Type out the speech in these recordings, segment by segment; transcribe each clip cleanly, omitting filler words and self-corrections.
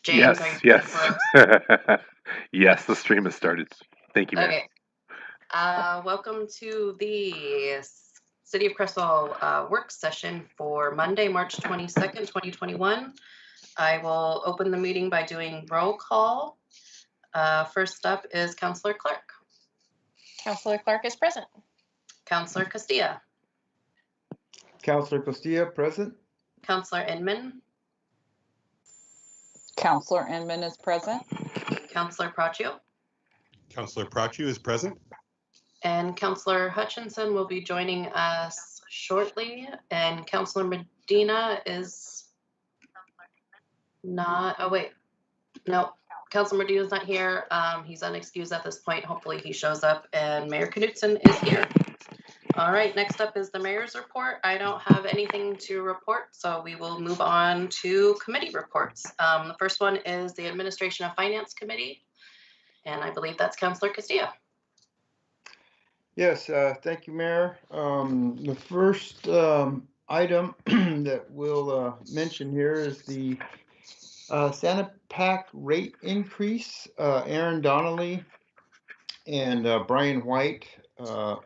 James, are you ready Yes. for us? Yes, the stream has started. Thank you, Mayor. Okay. Welcome to the City of Crestwell work session for Monday, March 22nd, 2021. I will open the meeting by doing roll call. First up is Councillor Clark. Councillor Clark is present. Councillor Castilla. Councillor Castilla, present. Councillor Inman. Councillor Inman is present. Councillor Proccio. Councillor Proccio is present. And Councillor Hutchinson will be joining us shortly. And Councillor Medina is not, oh wait, no, Councillor Medina is not here. He's unexcused at this point. Hopefully he shows up. And Mayor Knudsen is here. All right, next up is the mayor's report. I don't have anything to report, so we will move on to committee reports. The first one is the Administration of Finance Committee, and I believe that's Councillor Castilla. Yes, thank you, Mayor. The first item that we'll mention here is the Santa Pac rate increase. Aaron Donnelly and Brian White.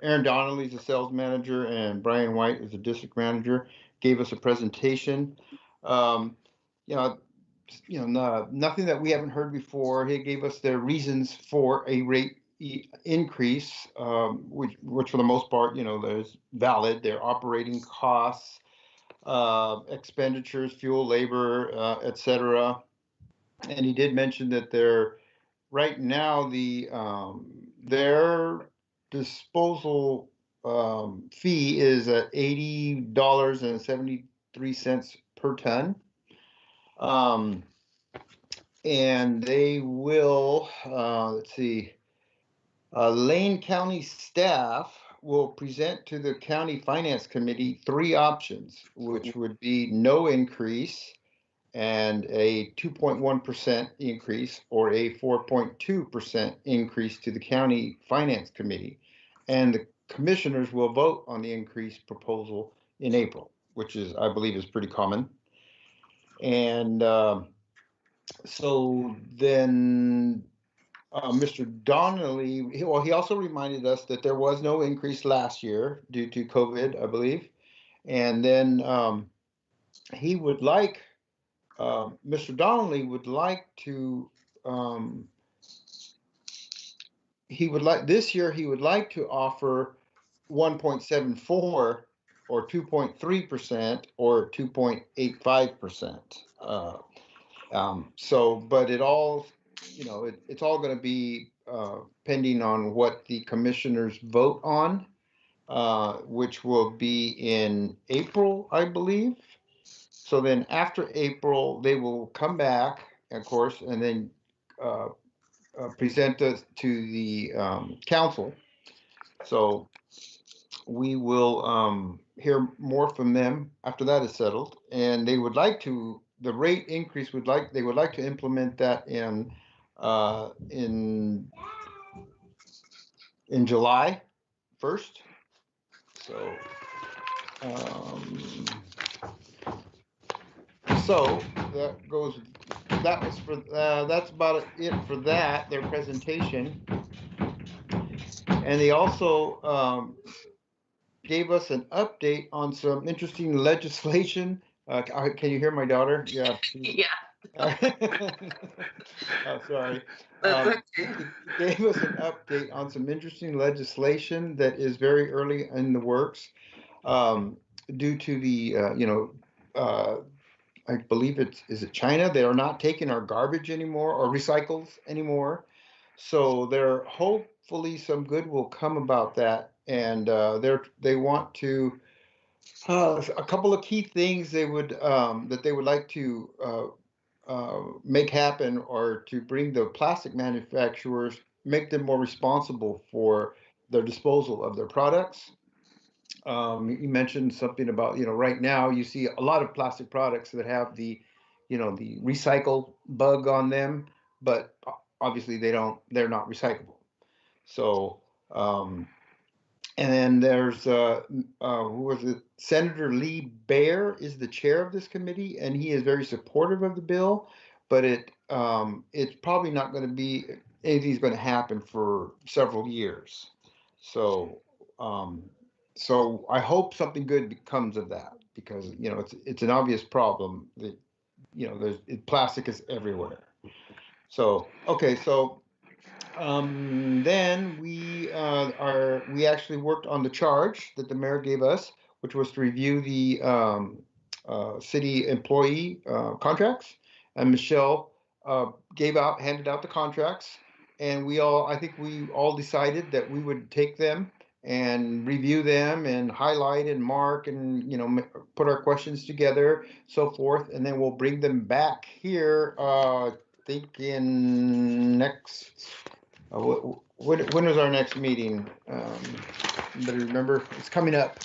Aaron Donnelly is the sales manager and Brian White is the district manager. Gave us a presentation. Nothing that we haven't heard before. He gave us their reasons for a rate increase, which for the most part, there's valid. Their operating costs, expenditures, fuel, labor, etc. And he did mention that right now their disposal fee is at $80.73 per ton. And they will, let's see, Lane County staff will present to the County Finance Committee 3 options, which would be no increase and a 2.1% increase or a 4.2% increase to the County Finance Committee. And the commissioners will vote on the increase proposal in April, which is, I believe, is pretty common. And so then Mr. Donnelly, he also reminded us that there was no increase last year due to COVID, I believe. And then he would like, Mr. Donnelly would like to, this year he would like to offer 1.74 or 2.3% or 2.85%. But it all, it's all going to be pending on what the commissioners vote on, which will be in April, I believe. So then after April, they will come back, of course, and then present us to the council. So we will hear more from them after that is settled. And they would like to, the rate increase they would like to implement that in July 1st. So that's about it for that, their presentation. And they also gave us an update on some interesting legislation. Can you hear my daughter? Yeah. Yeah. Oh, sorry. Gave us an update on some interesting legislation that is very early in the works, due to the, I believe is it China? They are not taking our garbage anymore or recycles anymore. So hopefully some good will come about that. And they want to, a couple of key things they would that they would like to make happen, or to bring the plastic manufacturers, make them more responsible for their disposal of their products. You mentioned something about, right now you see a lot of plastic products that have the, the recycle bug on them, but obviously they're not recyclable. So, and then there's, who was it? Senator Lee Baer is the chair of this committee, and he is very supportive of the bill. but it's probably not going to be anything's going to happen for several years. So so I hope something good comes of that, because it's an obvious problem that plastic is everywhere. So okay, so then we actually worked on the charge that the mayor gave us, which was to review the city employee contracts, and Michelle handed out the contracts, and I think we all decided that we would take them and review them and highlight and mark and put our questions together, so forth, and then we'll bring them back here. I think in next. When is our next meeting? Better remember, it's coming up.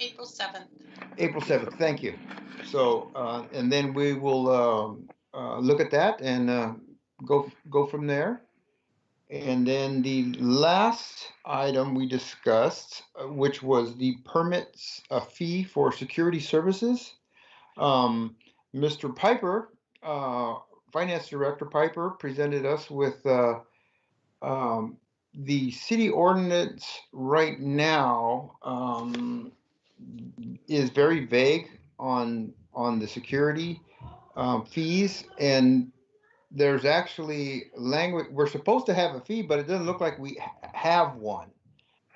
April 7th. April 7th. Thank you. So, and then we will look at that and go from there. And then the last item we discussed, which was the permits fee for security services. Mr. Piper, Finance Director Piper, presented us with the city ordinance right now is very vague on the security fees, and there's actually language. We're supposed to have a fee, but it doesn't look like we have one.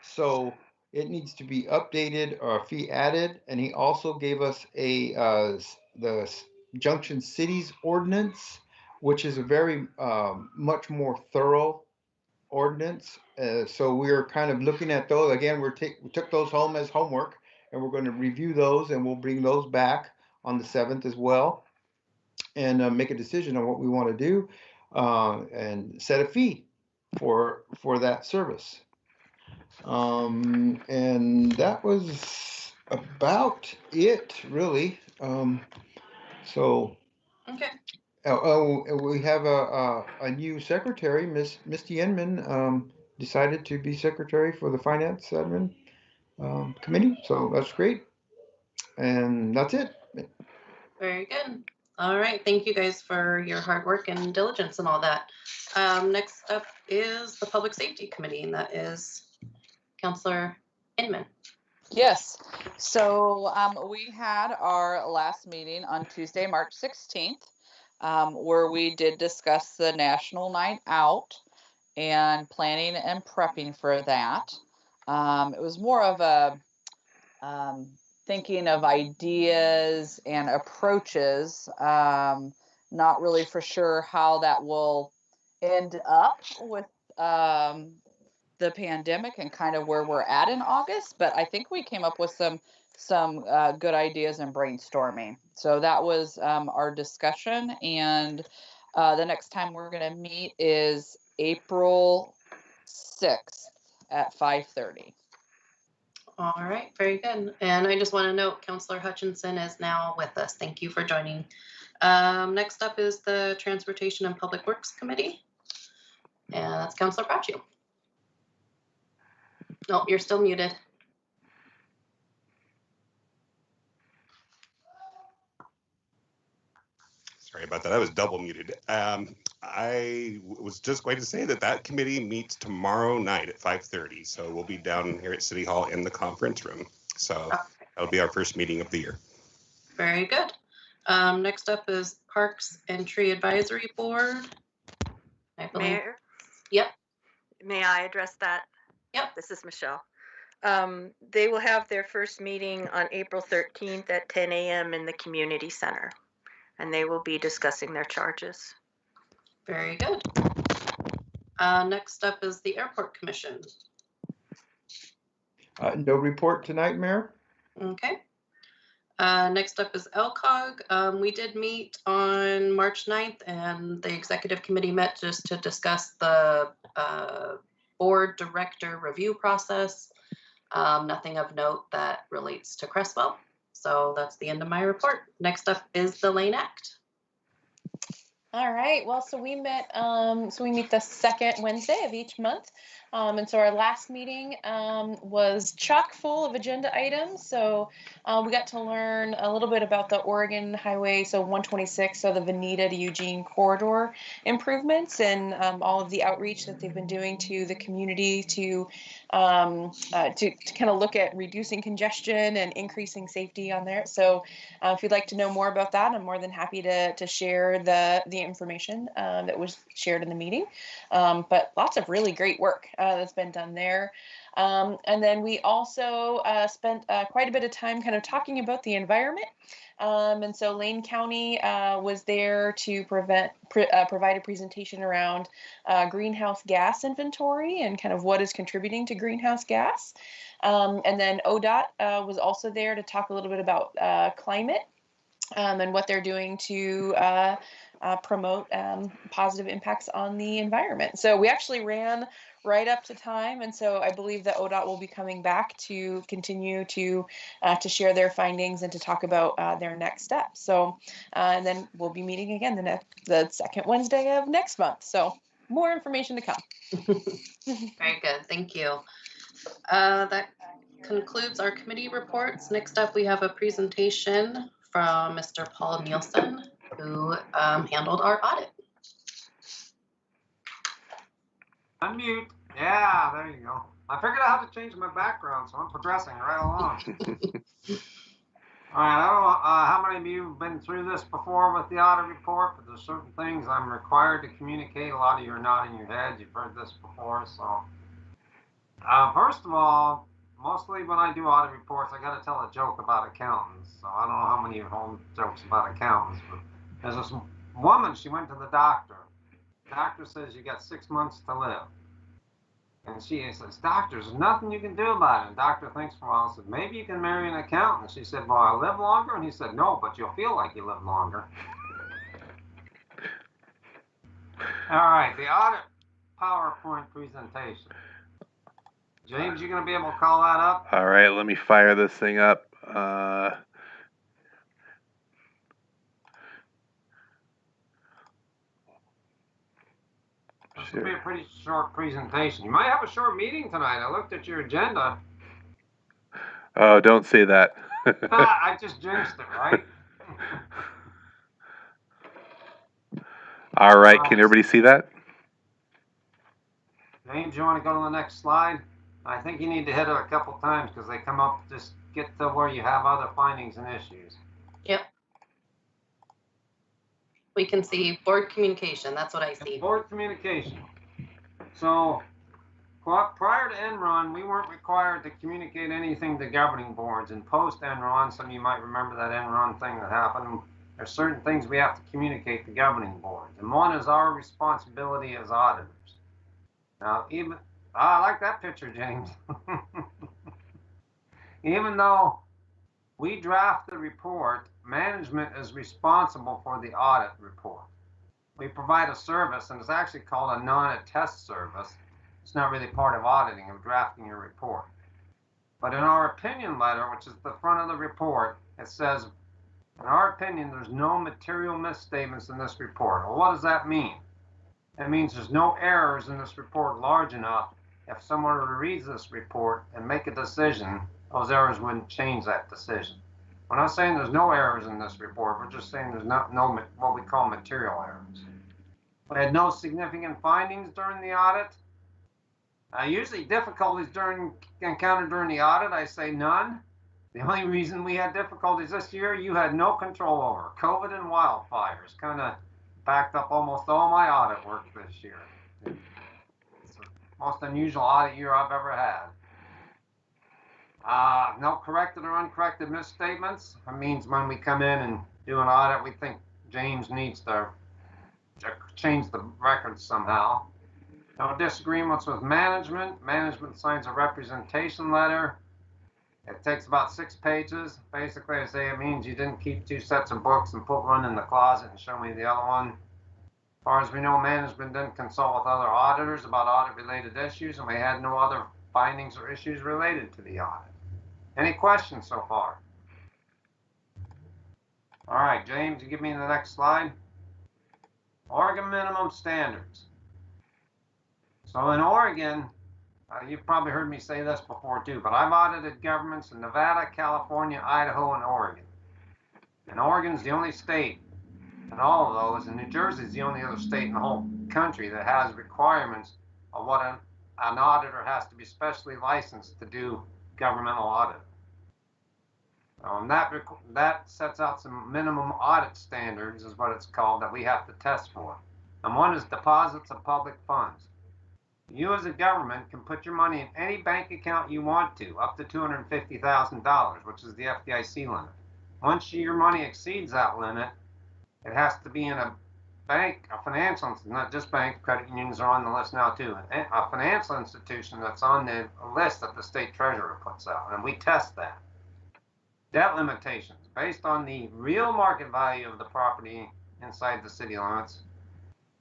So it needs to be updated or a fee added. And he also gave us the Junction Cities ordinance, which is a very much more thorough ordinance. So we're kind of looking at those again. We took those home as homework, and we're going to review those, and we'll bring those back on the 7th as well, and make a decision on what we want to do, and set a fee for that service. And that was about it, really. So. Okay. We have a new secretary, Misty Enman, decided to be secretary for the finance admin committee. So that's great. And that's it. Very good. All right. Thank you guys for your hard work and diligence and all that. Next up is the Public Safety Committee, and that is Councillor Inman. Yes. So we had our last meeting on Tuesday, March 16th, where we did discuss the National Night Out and planning and prepping for that. It was more of a thinking of ideas and approaches, not really for sure how that will end up with the pandemic and kind of where we're at in August, but I think we came up with some good ideas and brainstorming. So that was our discussion, and the next time we're going to meet is April 6th at 5:30. All right, very good. And I just want to note, Councillor Hutchinson is now with us. Thank you for joining. Next up is the Transportation and Public Works Committee, and that's Councillor Braccio. No, you're still muted. Sorry about that. I was double muted. I was just going to say that committee meets tomorrow night at 5:30. So we'll be down here at City Hall in the conference room. So that'll be our first meeting of the year. Very good. Next up is Parks and Tree Advisory Board. I believe. Mayor? Yep. May I address that? Yep. This is Michelle. They will have their first meeting on April 13th at 10 a.m. in the community center, and they will be discussing their charges. Very good. Next up is the Airport Commission. No report tonight, Mayor. Okay. Next up is LCOG. We did meet on March 9th, and the executive committee met just to discuss the board director review process. Nothing of note that relates to Cresswell. So that's the end of my report. Next up is the Lane Act. All right. Well, so we met. So we meet the second Wednesday of each month. And so our last meeting was chock full of agenda items. So we got to learn a little bit about the Oregon Highway, so 126, so the Veneta to Eugene corridor improvements, and all of the outreach that they've been doing to the community to kind of look at reducing congestion and increasing safety on there. So if you'd like to know more about that, I'm more than happy to share the information that was shared in the meeting. But lots of really great work that's been done there. And then we also spent quite a bit of time kind of talking about the environment. And so Lane County was there to provide a presentation around greenhouse gas inventory and kind of what is contributing to greenhouse gas. And then ODOT was also there to talk a little bit about climate and what they're doing to promote positive impacts on the environment. So we actually ran right up to time, and so I believe that ODOT will be coming back to continue to share their findings and to talk about their next steps. So, and then we'll be meeting again the second Wednesday of next month. So more information to come. Very good, thank you. That concludes our committee reports. Next up, we have a presentation from Mr. Paul Nielsen, who handled our audit. Unmute. Yeah, there you go. I figured out how to change my background, so I'm progressing right along. All right, I don't know how many of you have been through this before with the audit report, but there's certain things I'm required to communicate. A lot of you are nodding your heads. You've heard this before. So first of all, mostly when I do audit reports, I got to tell a joke about accountants. So I don't know how many of you hold jokes about accountants, but there's this woman, she went to the doctor. The doctor says you got 6 months to live. And she says, doctor, there's nothing you can do about it. And the doctor thinks for a while and says, maybe you can marry an accountant. She said, well, I'll live longer? And he said, no, but you'll feel like you live longer. All right, the audit PowerPoint presentation. James, you going to be able to call that up? All right, let me fire this thing up. This will be a pretty short presentation. You might have a short meeting tonight. I looked at your agenda. Oh, don't say that. I just jinxed it, right? All right, can everybody see that? James, you want to go to the next slide? I think you need to hit it a couple times because they come up, just get to where you have other findings and issues. Yep. We can see board communication. That's what I see. Board communication. So prior to Enron, we weren't required to communicate anything to governing boards. And post Enron, some of you might remember that Enron thing that happened. There's certain things we have to communicate to governing boards. And one is our responsibility as auditors. Now, I like that picture, James. Even though we draft the report, management is responsible for the audit report. We provide a service, and it's actually called a non-attest service. It's not really part of auditing, of drafting your report. But in our opinion letter, which is the front of the report, it says, in our opinion, there's no material misstatements in this report. Well, what does that mean? It means there's no errors in this report large enough. If someone reads this report and make a decision, those errors wouldn't change that decision. We're not saying there's no errors in this report. We're just saying there's no what we call material errors. We had no significant findings during the audit. Usually difficulties encountered during the audit, I say none. The only reason we had difficulties this year, you had no control over. COVID and wildfires kind of backed up almost all my audit work this year. It's the most unusual audit year I've ever had. No corrected or uncorrected misstatements. That means when we come in and do an audit, we think James needs to change the records somehow. No disagreements with management. Management signs a representation letter. It takes about 6 pages. Basically, I say it means you didn't keep 2 sets of books and put one in the closet and show me the other one. As far as we know, management didn't consult with other auditors about audit-related issues, and we had no other findings or issues related to the audit. Any questions so far? All right, James, you give me the next slide. Oregon minimum standards. So in Oregon, You've probably heard me say this before too, but I've audited governments in Nevada, California, Idaho, and Oregon. And Oregon's the only state in all of those, and New Jersey's the only other state in the whole country that has requirements of what an auditor has to be specially licensed to do governmental audit. That sets out some minimum audit standards, is what it's called, that we have to test for. And one is deposits of public funds. You as a government can put your money in any bank account you want to, up to $250,000, which is the FDIC limit. Once your money exceeds that limit, it has to be in a bank, a financial institution, not just banks, credit unions are on the list now too, a financial institution that's on the list that the state treasurer puts out, and we test that. Debt limitations, based on the real market value of the property inside the city limits,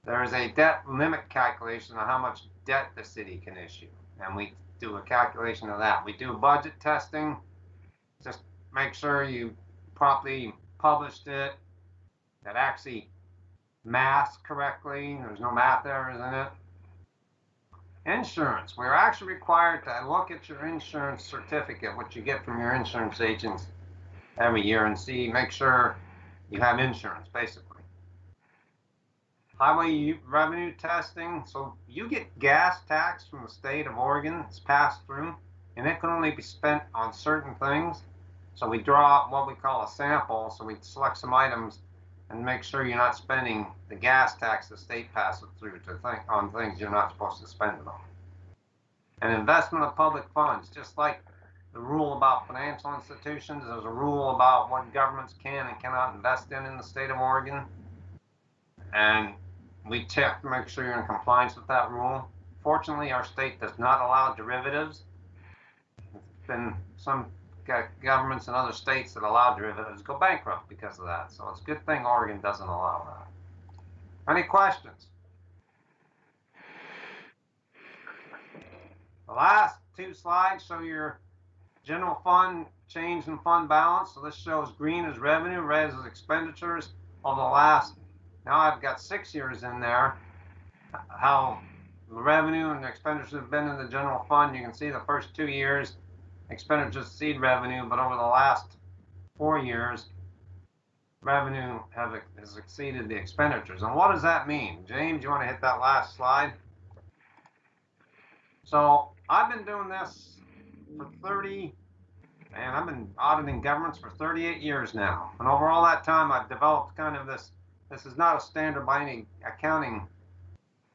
there is a debt limit calculation of how much debt the city can issue, and we do a calculation of that. We do budget testing, just make sure you properly published it, that actually maths correctly, there's no math errors in it. Insurance, we're actually required to look at your insurance certificate, which you get from your insurance agents every year, and make sure you have insurance, basically. Highway revenue testing, so you get gas tax from the state of Oregon, it's passed through, and it can only be spent on certain things. So we draw out what we call a sample, so we select some items and make sure you're not spending the gas tax the state passes through on things you're not supposed to spend it on. And investment of public funds, just like the rule about financial institutions, there's a rule about what governments can and cannot invest in the state of Oregon. And we check to make sure you're in compliance with that rule. Fortunately, our state does not allow derivatives. There's been some governments in other states that allow derivatives go bankrupt because of that. So it's a good thing Oregon doesn't allow that. Any questions? The last two slides show your general fund change in fund balance. So this shows green is revenue, red is expenditures over the last, now I've got 6 years in there, how the revenue and the expenditures have been in the general fund. You can see the first 2 years, expenditures exceed revenue, but over the last 4 years, revenue has exceeded the expenditures. And what does that mean? James, you want to hit that last slide? So I've been doing this for I've been auditing governments for 38 years now. And over all that time, I've developed kind of this is not a standard by any accounting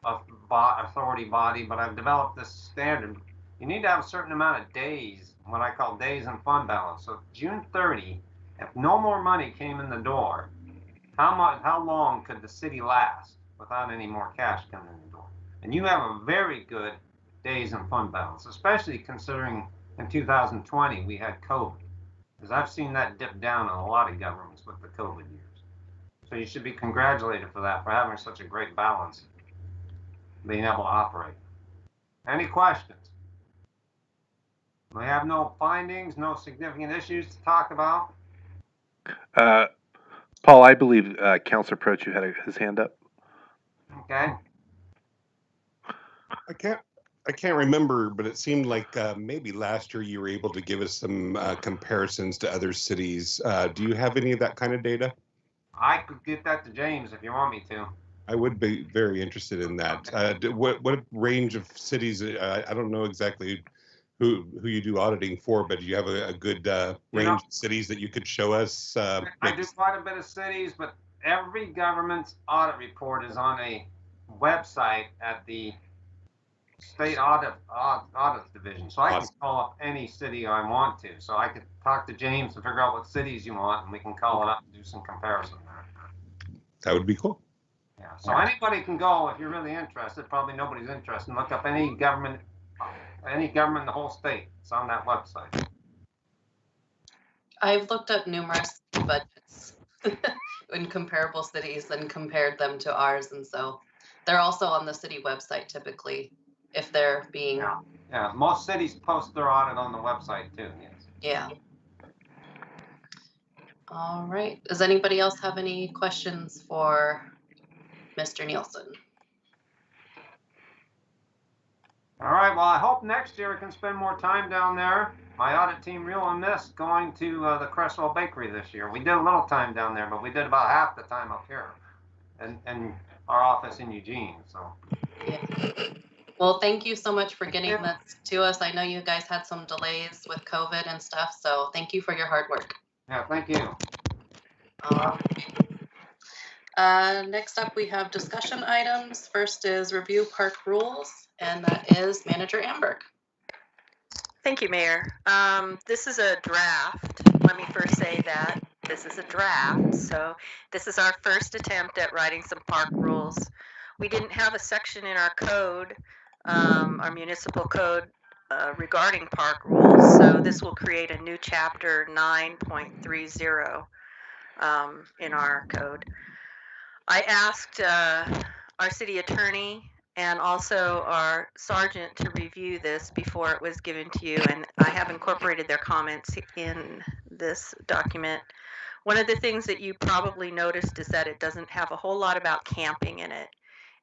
authority body, but I've developed this standard. You need to have a certain amount of days, what I call days in fund balance. So June 30, if no more money came in the door, how long could the city last without any more cash coming in the door? And you have a very good days in fund balance, especially considering in 2020 we had COVID, because I've seen that dip down in a lot of governments with the COVID years. So you should be congratulated for that, for having such a great balance, being able to operate. Any questions? We have no findings, no significant issues to talk about. Paul, I believe Councilor Prochu had his hand up. Okay. I can't remember, but it seemed like maybe last year you were able to give us some comparisons to other cities. Do you have any of that kind of data? I could get that to James if you want me to. I would be very interested in that. What range of cities? I don't know exactly who you do auditing for, but do you have a good range of cities that you could show us? I do quite a bit of cities, but every government's audit report is on a website at the state audit division. So I can call up any city I want to. So I could talk to James and figure out what cities you want, and we can call it up and do some comparison there. That would be cool. Yeah. So anybody can go if you're really interested. Probably nobody's interested. Look up any government in the whole state. It's on that website. I've looked up numerous budgets in comparable cities and compared them to ours, and so they're also on the city website typically if they're being. Yeah, most cities post their audit on the website too. Yes. Yeah. All right. Does anybody else have any questions for Mr. Nielsen? All right, well, I hope next year I can spend more time down there. My audit team really missed going to the Cresswell Bakery this year. We did a little time down there, but we did about half the time up here and our office in Eugene. So, Yeah. Well, thank you so much for getting Yeah. this to us. I know you guys had some delays with COVID and stuff, so thank you for your hard work. yeah, thank you. Next up, we have discussion items. First is review park rules, and that is Manager Amberg. Thank you, Mayor. This is a draft. Let me first say that this is a draft. So this is our first attempt at writing some park rules. We didn't have a section in our code, our municipal code, regarding park rules. So this will create a new chapter 9.30 in our code. I asked our city attorney and also our sergeant to review this before it was given to you, and I have incorporated their comments in this document. One of the things that you probably noticed is that it doesn't have a whole lot about camping in it,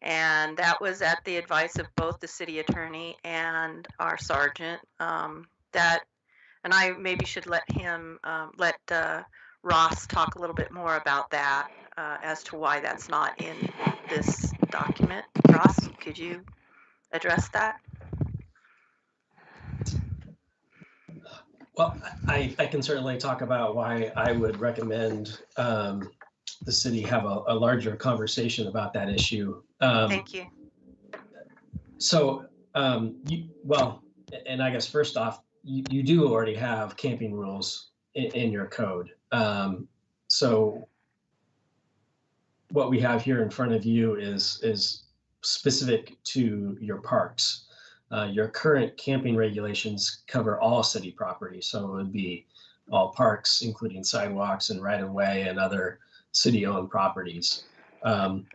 and that was at the advice of both the city attorney and our sergeant. And I maybe should let him let Ross talk a little bit more about that as to why that's not in this document. Ross, could you address that? Well, I can certainly talk about why I would recommend the city have a larger conversation about that issue. Thank you. So, well, and I guess first off, you do already have camping rules in your code. So what we have here in front of you is specific to your parks. Your current camping regulations cover all city property. So it would be all parks, including sidewalks and right-of-way and other city-owned properties. And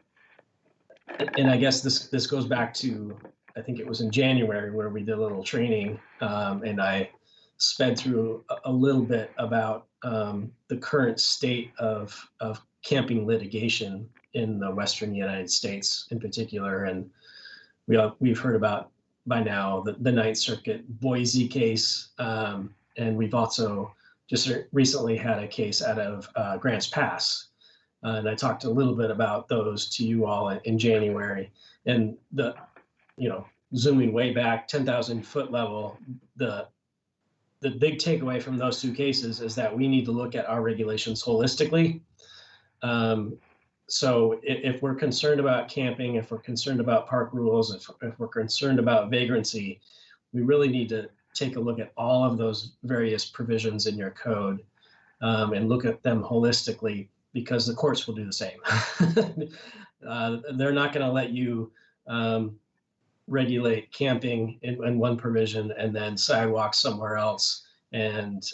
I guess this goes back to, I think it was in January where we did a little training, and I sped through a little bit about the current state of camping litigation in the Western United States in particular. And we've heard about by now the Ninth Circuit Boise case, and we've also just recently had a case out of Grants Pass. And I talked a little bit about those to you all in January. And zooming way back 10,000 foot level, the big takeaway from those two cases is that we need to look at our regulations holistically. So if we're concerned about camping, if we're concerned about park rules, if we're concerned about vagrancy, we really need to take a look at all of those various provisions in your code and look at them holistically, because the courts will do the same. They're not going to let you regulate camping in one provision and then sidewalks somewhere else and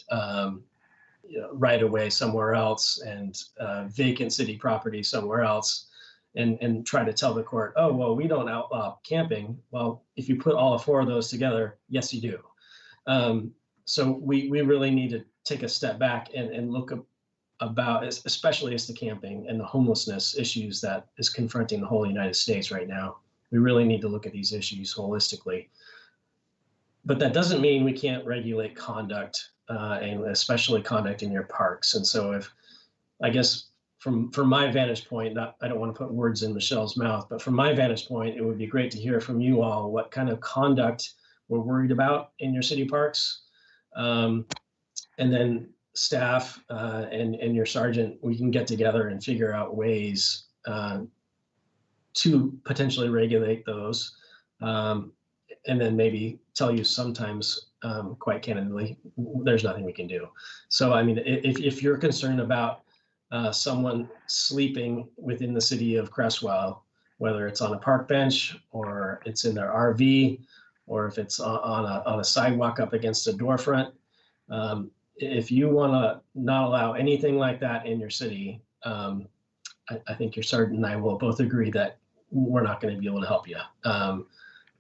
right away somewhere else and vacant city property somewhere else and try to tell the court, oh, well, we don't outlaw camping. Well, if you put all four of those together, yes, you do. So we really need to take a step back and look about, especially as the camping and the homelessness issues that is confronting the whole United States right now. We really need to look at these issues holistically. But that doesn't mean we can't regulate conduct, and especially conduct in your parks. And so I guess from my vantage point, I don't want to put words in Michelle's mouth, but from my vantage point, it would be great to hear from you all what kind of conduct we're worried about in your city parks. And then staff and your sergeant, we can get together and figure out ways to potentially regulate those. And then maybe tell you sometimes, quite candidly, there's nothing we can do. So, I mean, if you're concerned about someone sleeping within the city of Cresswell, whether it's on a park bench or it's in their RV, or if it's on a sidewalk up against a door front, if you want to not allow anything like that in your city, I think your sergeant and I will both agree that we're not going to be able to help you.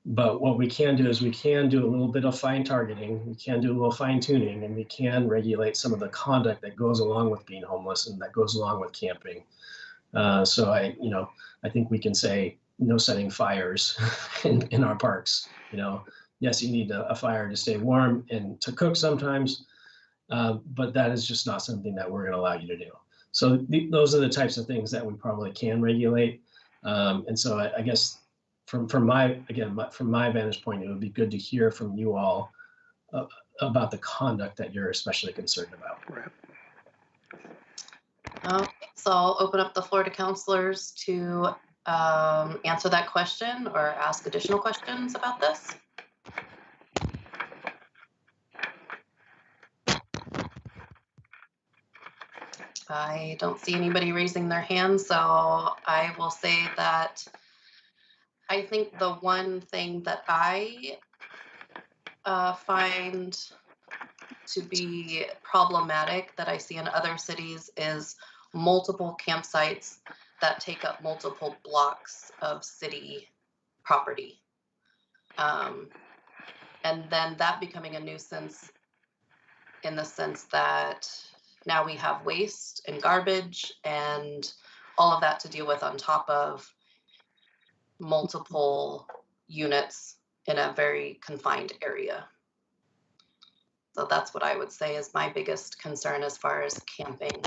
But what we can do is we can do a little bit of fine targeting, we can do a little fine tuning, and we can regulate some of the conduct that goes along with being homeless and that goes along with camping. So I think we can say no setting fires in our parks. Yes, you need a fire to stay warm and to cook sometimes, but that is just not something that we're going to allow you to do. So those are the types of things that we probably can regulate. And so I guess from my vantage point, it would be good to hear from you all about the conduct that you're especially concerned about. Okay, so I'll open up the floor to counselors to answer that question or ask additional questions about this. I don't see anybody raising their hand, so I will say that I think the one thing that I find to be problematic that I see in other cities is multiple campsites that take up multiple blocks of city property. And then that becoming a nuisance in the sense that now we have waste and garbage and all of that to deal with on top of multiple units in a very confined area. So that's what I would say is my biggest concern as far as camping.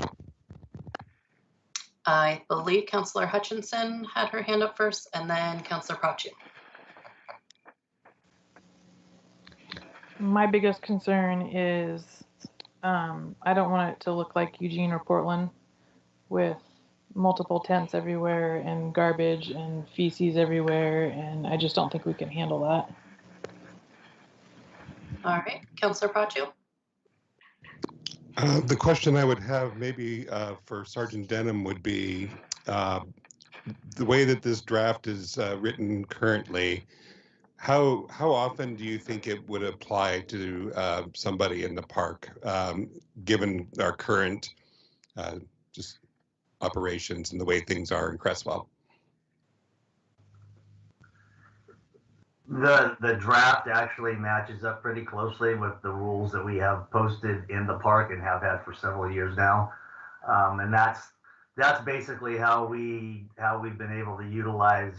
I believe Councillor Hutchinson had her hand up first, and then Councillor Prachu. My biggest concern is I don't want it to look like Eugene or Portland with multiple tents everywhere and garbage and feces everywhere, and I just don't think we can handle that. All right, Councillor Prachu. The question I would have maybe for Sergeant Denham would be the way that this draft is written currently. How often do you think it would apply to somebody in the park, given our current just operations and the way things are in Crestwell? The draft actually matches up pretty closely with the rules that we have posted in the park and have had for several years now, and that's basically how we've been able to utilize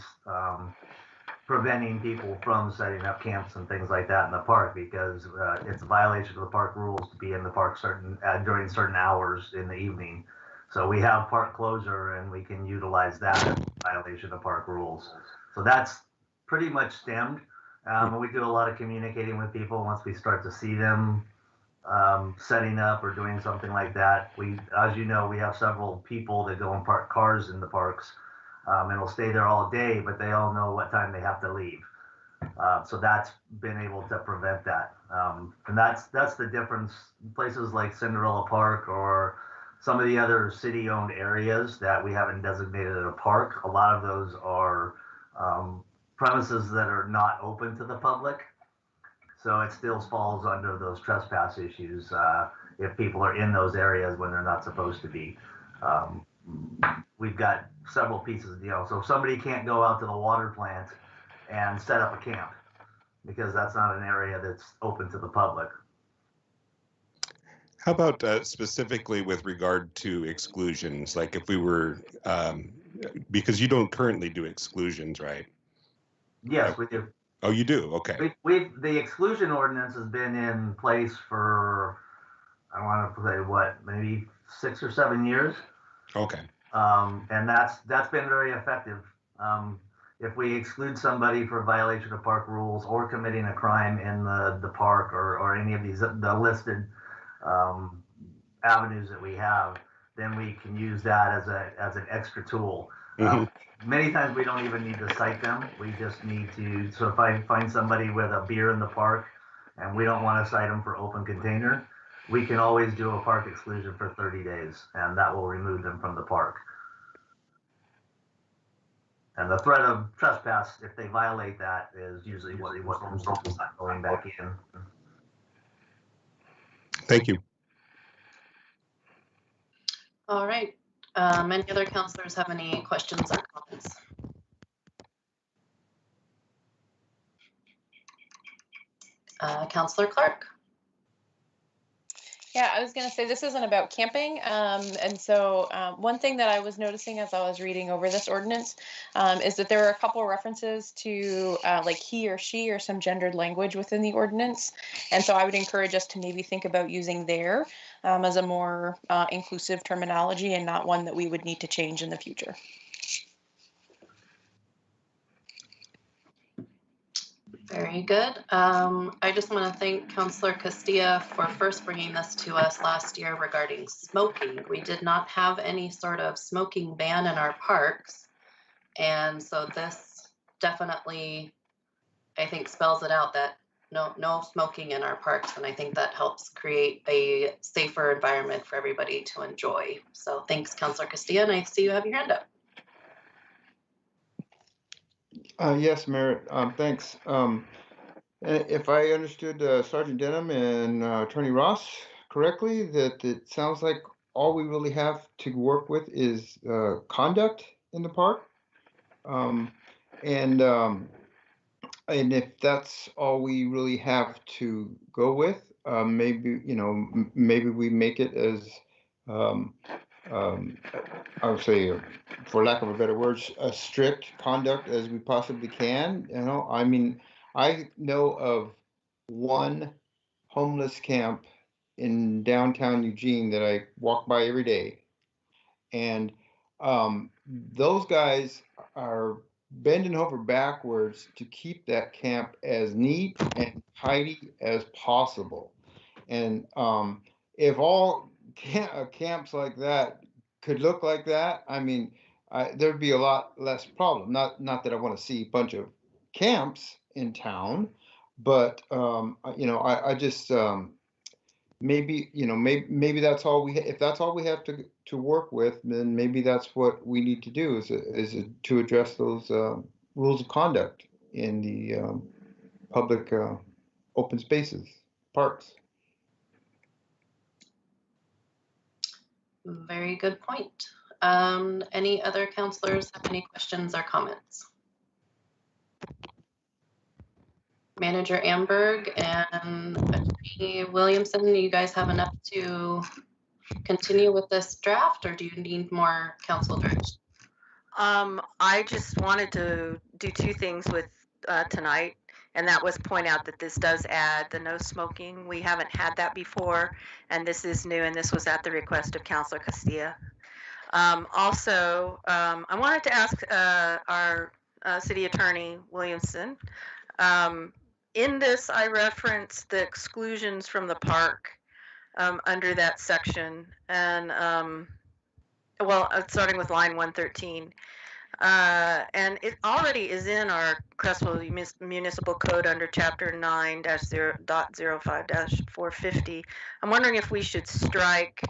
preventing people from setting up camps and things like that in the park, because it's a violation of the park rules to be in the park during certain hours in the evening. So we have park closure, and we can utilize that as a violation of park rules. So that's pretty much stemmed. We do a lot of communicating with people once we start to see them setting up or doing something like that. As you know, we have several people that go and park cars in the parks, and will stay there all day, but they all know what time they have to leave. So that's been able to prevent that. And that's the difference. Places like Cinderella Park or some of the other city-owned areas that we haven't designated as a park, a lot of those are premises that are not open to the public. So it still falls under those trespass issues if people are in those areas when they're not supposed to be. We've got several pieces, so if somebody can't go out to the water plant and set up a camp because that's not an area that's open to the public. How about specifically with regard to exclusions? Like if we were, because you don't currently do exclusions, right? Yes, we do. Oh, you do? Okay. The exclusion ordinance has been in place for, I want to say what, maybe 6 or 7 years. Okay. And that's been very effective. If we exclude somebody for violation of park rules or committing a crime in the park or any of the listed avenues that we have, then we can use that as an extra tool. Mm-hmm. Many times we don't even need to cite them. We just need to, so if I find somebody with a beer in the park and we don't want to cite them for open container, we can always do a park exclusion for 30 days, and that will remove them from the park. And the threat of trespass, if they violate that, is usually what results in not going back in. Thank you. All right. Any other counselors have any questions or comments? Councillor Clark. Yeah, I was going to say this isn't about camping. And so one thing that I was noticing as I was reading over this ordinance is that there are a couple references to like he or she or some gendered language within the ordinance. And so I would encourage us to maybe think about using there as a more inclusive terminology and not one that we would need to change in the future. Very good. I just want to thank Councillor Castilla for first bringing this to us last year regarding smoking. We did not have any sort of smoking ban in our parks. And so this definitely, I think, spells it out that no smoking in our parks. And I think that helps create a safer environment for everybody to enjoy. So thanks, Councillor Castilla, and I see you have your hand up. Yes, Merritt, thanks. If I understood Sergeant Denham and Attorney Ross correctly, that it sounds like all we really have to work with is conduct in the park. And if that's all we really have to go with, maybe, maybe we make it as, I would say, for lack of a better word, a strict conduct as we possibly can. I mean, I know of one homeless camp in downtown Eugene that I walk by every day. And those guys are bending over backwards to keep that camp as neat and tidy as possible. And if all camps like that could look like that, I mean, there'd be a lot less problem. Not that I want to see a bunch of camps in town, but I just maybe maybe that's all we if that's all we have to work with, then maybe that's what we need to do is to address those rules of conduct in the public open spaces, parks. Very good point. Any other councillors have any questions or comments? Manager Amberg and Attorney Williamson, you guys have enough to continue with this draft, or do you need more council direction? I just wanted to do two things with tonight, and that was point out that this does add the no smoking. We haven't had that before, and this is new, and this was at the request of Councilor Castilla. Also, I wanted to ask our City Attorney Williamson, in this I referenced the exclusions from the park under that section, and starting with line 113. And it already is in our Creswell Municipal Code under Chapter 9-0.05-450. I'm wondering if we should strike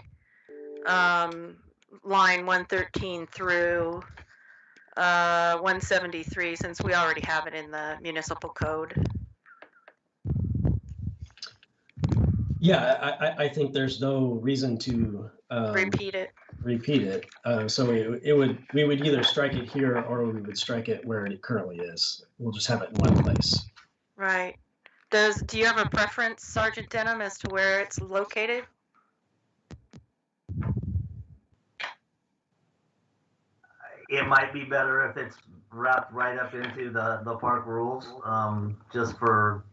line 113 through 173, since we already have it in the Municipal Code. Yeah, I think there's no reason to repeat it. So we would either strike it here or we would strike it where it currently is. We'll just have it in one place. Right. Do you have a preference, Sergeant Denham, as to where it's located? It might be better if it's wrapped right up into the park rules, just for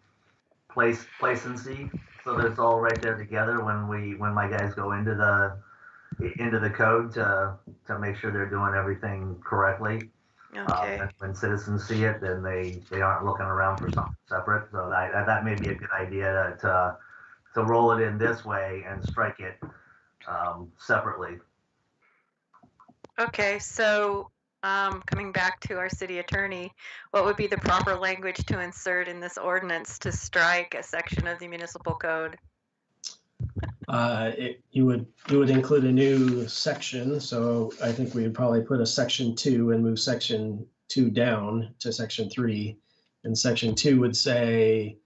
placency, so that it's all right there together when my guys go into the code to make sure they're doing everything correctly. Okay. And when citizens see it, then they aren't looking around for something separate. So that may be a good idea to roll it in this way and strike it separately. Okay, so coming back to our city attorney, what would be the proper language to insert in this ordinance to strike a section of the municipal code? You would include a new section. So I think we would probably put a section 2 and move section 2 down to section 3. And section 2 would say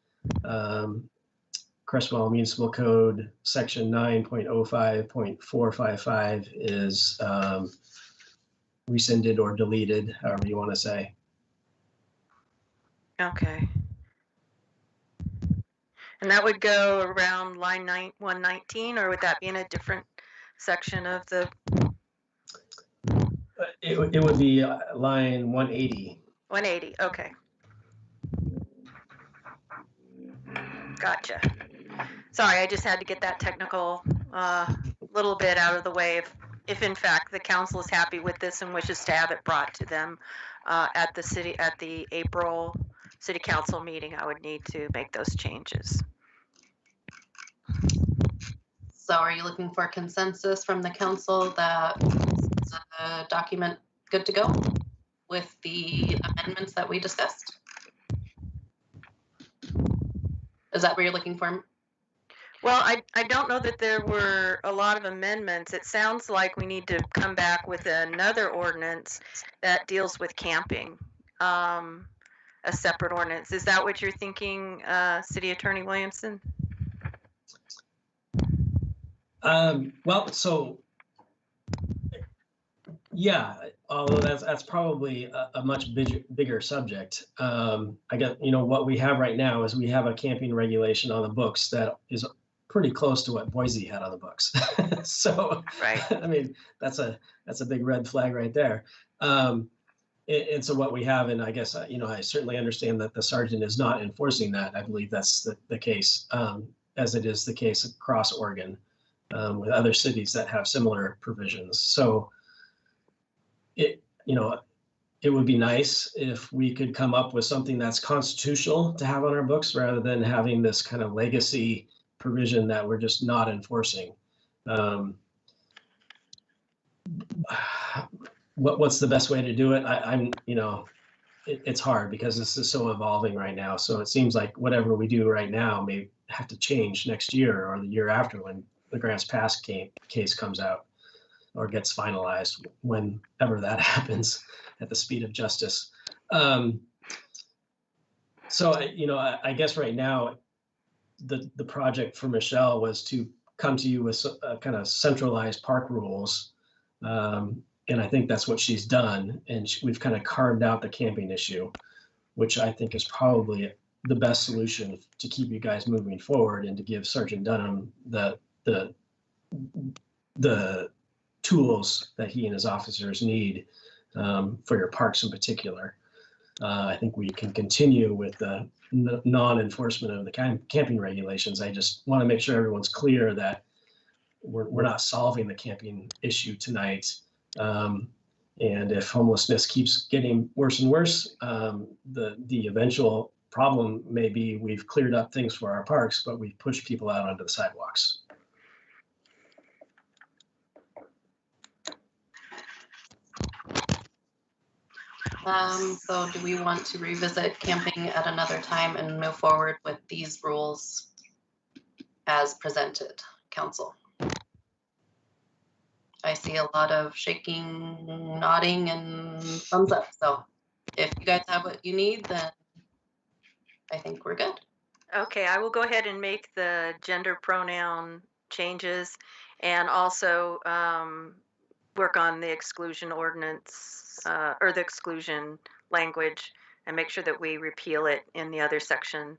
Creswell Municipal Code section 9.05.455 is rescinded or deleted, however you want to say. Okay. And that would go around line 119, or would that be in a different section of the? It would be line 180. 180, okay. Gotcha. Sorry, I just had to get that technical little bit out of the way. If in fact the council is happy with this and wishes to have it brought to them at the April city council meeting, I would need to make those changes. So are you looking for consensus from the council that the document good to go with the amendments that we discussed? Is that what you're looking for? Well, I don't know that there were a lot of amendments. It sounds like we need to come back with another ordinance that deals with camping, a separate ordinance. Is that what you're thinking, City Attorney Williamson? Well, so yeah, although that's probably a much bigger subject. I guess, what we have right now is we have a camping regulation on the books that is pretty close to what Boise had on the books. So, right. I mean, that's a big red flag right there. And so what we have, and I guess, I certainly understand that the sergeant is not enforcing that. I believe that's the case, as it is the case across Oregon, with other cities that have similar provisions. So it would be nice if we could come up with something that's constitutional to have on our books rather than having this kind of legacy provision that we're just not enforcing. What's the best way to do it? It's hard because this is so evolving right now. So it seems like whatever we do right now may have to change next year or the year after when the Grants Pass case comes out or gets finalized, whenever that happens at the speed of justice. So, I guess right now, the project for Michelle was to come to you with a kind of centralized park rules. And I think that's what she's done. And we've kind of carved out the camping issue, which I think is probably the best solution to keep you guys moving forward and to give Sergeant Dunham the tools that he and his officers need for your parks in particular. I think we can continue with the non-enforcement of the camping regulations. I just want to make sure everyone's clear that we're not solving the camping issue tonight. And if homelessness keeps getting worse and worse, the eventual problem may be we've cleared up things for our parks, but we've pushed people out onto the sidewalks. So do we want to revisit camping at another time and move forward with these rules as presented, council? I see a lot of shaking, nodding, and thumbs up. So if you guys have what you need, then I think we're good. Okay, I will go ahead and make the gender pronoun changes and also work on the exclusion ordinance or the exclusion language and make sure that we repeal it in the other section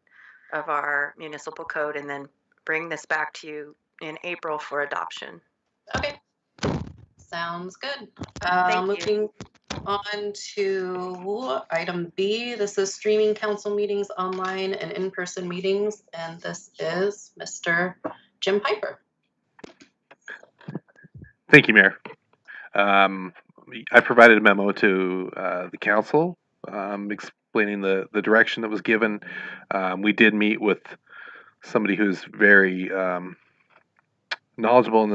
of our municipal code and then bring this back to you in April for adoption. Okay, sounds good. Thank Moving you. on to item B. This is streaming council meetings online and in-person meetings, and this is Mr. Jim Piper. Thank you, Mayor. I provided a memo to the council explaining the direction that was given. We did meet with somebody who's very knowledgeable in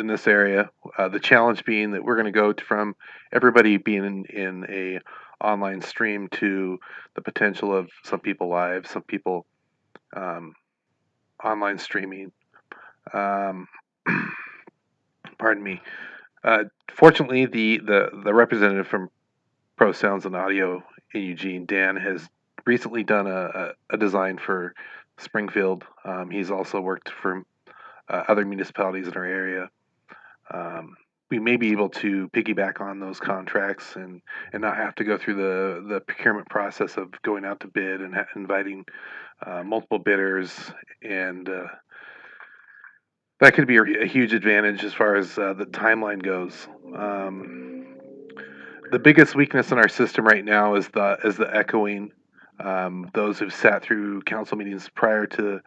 this area. The challenge being that we're going to go from everybody being in a online stream to the potential of some people live, some people online streaming. Pardon me. Fortunately, the representative from Pro Sounds and Audio in Eugene, Dan, has recently done a design for Springfield. He's also worked for other municipalities in our area. we may be able to piggyback on those contracts and not have to go through the procurement process of going out to bid and inviting multiple bidders, and that could be a huge advantage as far as the timeline goes. The biggest weakness in our system right now is the echoing. Those who've sat through council meetings prior to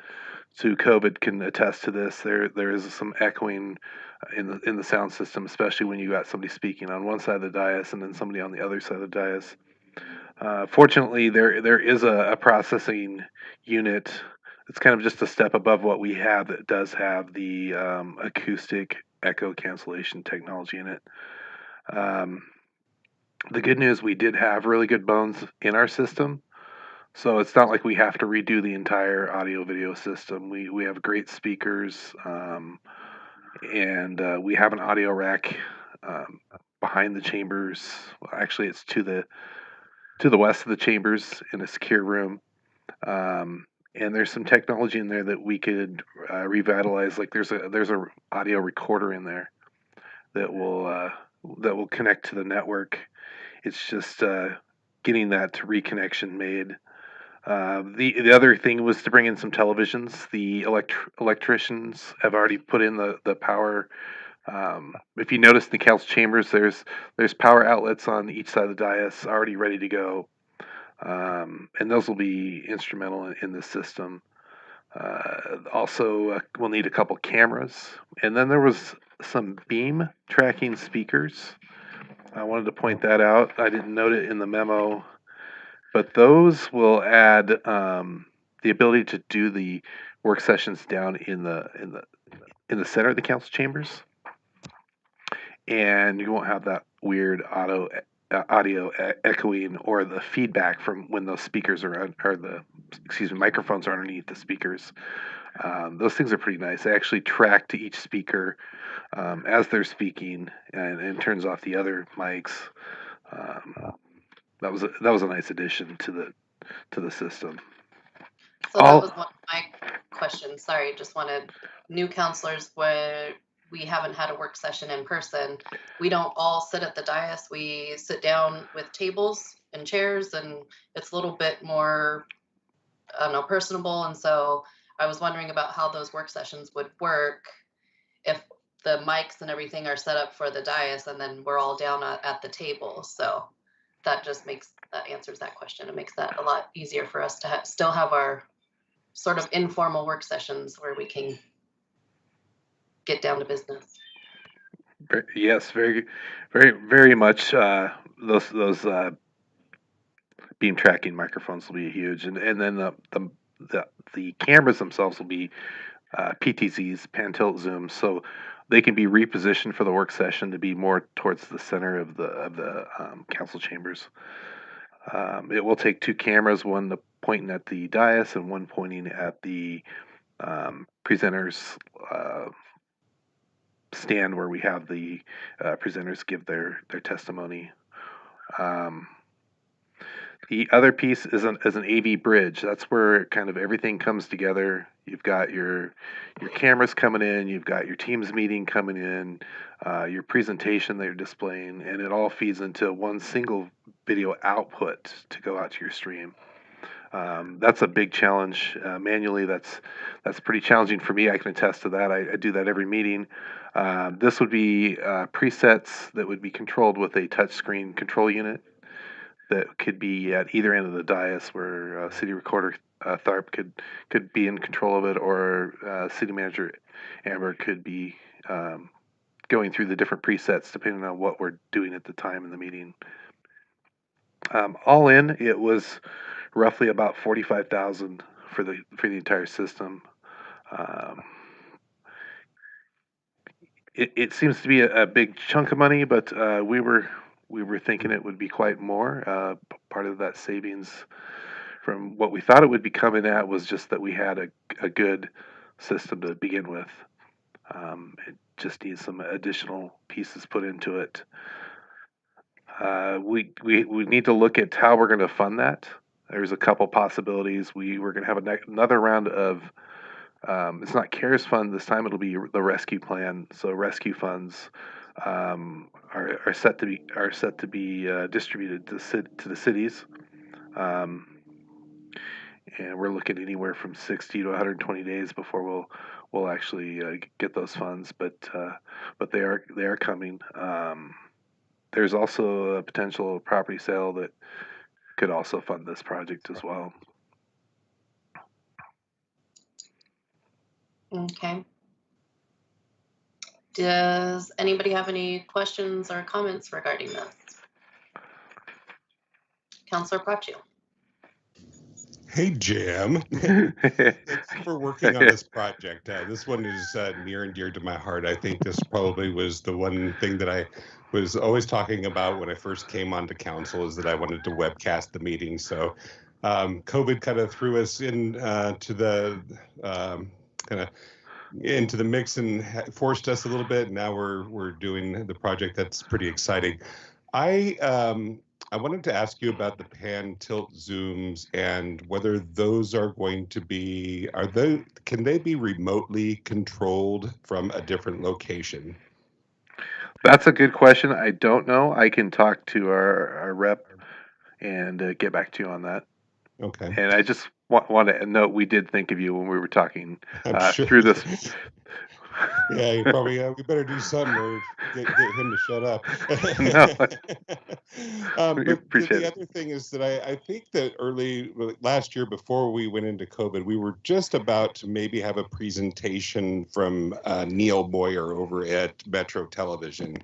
COVID can attest to this. There is some echoing in the sound system, especially when you got somebody speaking on one side of the dais and then somebody on the other side of the dais. Fortunately, there is a processing unit. It's kind of just a step above what we have that does have the acoustic echo cancellation technology in it. The good news, we did have really good bones in our system. So it's not like we have to redo the entire audio video system. We have great speakers, and we have an audio rack behind the chambers. Well, actually, it's to the west of the chambers in a secure room. And there's some technology in there that we could revitalize. Like there's a audio recorder in there that will connect to the network. It's just getting that reconnection made. The other thing was to bring in some televisions. The electricians have already put in the power. If you notice in the council chambers, there's power outlets on each side of the dais already ready to go, and those will be instrumental in the system. Also, we'll need a couple cameras, and then there was some beam tracking speakers. I wanted to point that out. I didn't note it in the memo. But those will add the ability to do the work sessions down in the center of the council chambers, and you won't have that weird audio echoing or the feedback from when those speakers microphones are underneath the speakers. Those things are pretty nice. They actually track to each speaker as they're speaking, and turns off the other mics. That was a nice addition to the system. So that was one of my questions. Sorry, just wanted new counselors where we haven't had a work session in person. We don't all sit at the dais. We sit down with tables and chairs, and it's a little bit more, I don't know, personable. And so I was wondering about how those work sessions would work if the mics and everything are set up for the dais, and then we're all down at the table. So that answers that question. It makes that a lot easier for us to still have our sort of informal work sessions where we can get down to business. Yes, very, very, very much. Those beam tracking microphones will be huge, and then the cameras themselves will be PTZs, pan tilt zooms, so they can be repositioned for the work session to be more towards the center of the council chambers. It will take two cameras, one pointing at the dais and one pointing at the presenters stand where we have the presenters give their testimony. The other piece is an AV bridge. That's where kind of everything comes together. You've got your cameras coming in, you've got your Teams meeting coming in, your presentation that you're displaying, and it all feeds into one single video output to go out to your stream. That's a big challenge. Manually, that's pretty challenging for me. I can attest to that. I do that every meeting. This would be presets that would be controlled with a touchscreen control unit that could be at either end of the dais, where City Recorder Tharp could be in control of it, or City Manager Amber could be going through the different presets depending on what we're doing at the time in the meeting. All in, it was roughly about $45,000 for the entire system. It seems to be a big chunk of money, but we were thinking it would be quite more. Part of that savings from what we thought it would be coming at was just that we had a good system to begin with. It just needs some additional pieces put into it. We need to look at how we're going to fund that. There's a couple possibilities. We're going to have another round of, it's not CARES fund this time, it'll be the rescue plan. So rescue funds are set to be distributed to the cities. Um, and we're looking anywhere from 60 to 120 days before we'll actually get those funds. But they are coming. There's also a potential property sale that could also fund this project as well. Okay. Does anybody have any questions or comments regarding this? Councilor Braccio. Hey, Jim. Thanks for working on this project. This one is near and dear to my heart. I think this probably was the one thing that I was always talking about when I first came onto council, is that I wanted to webcast the meeting. So COVID kind of threw us in to the kind of into the mix and forced us a little bit. Now we're doing the project. That's pretty exciting. I wanted to ask you about the pan tilt zooms and whether those are going to be, can they be remotely controlled from a different location? That's a good question. I don't know. I can talk to our rep and get back to you on that. Okay. And I just want to note we did think of you when we were talking sure. through this. Yeah, you probably we better do something or get him to shut up. We But appreciate the it. other thing is that I think that last year before we went into COVID, we were just about to maybe have a presentation from Neil Boyer over at Metro Television.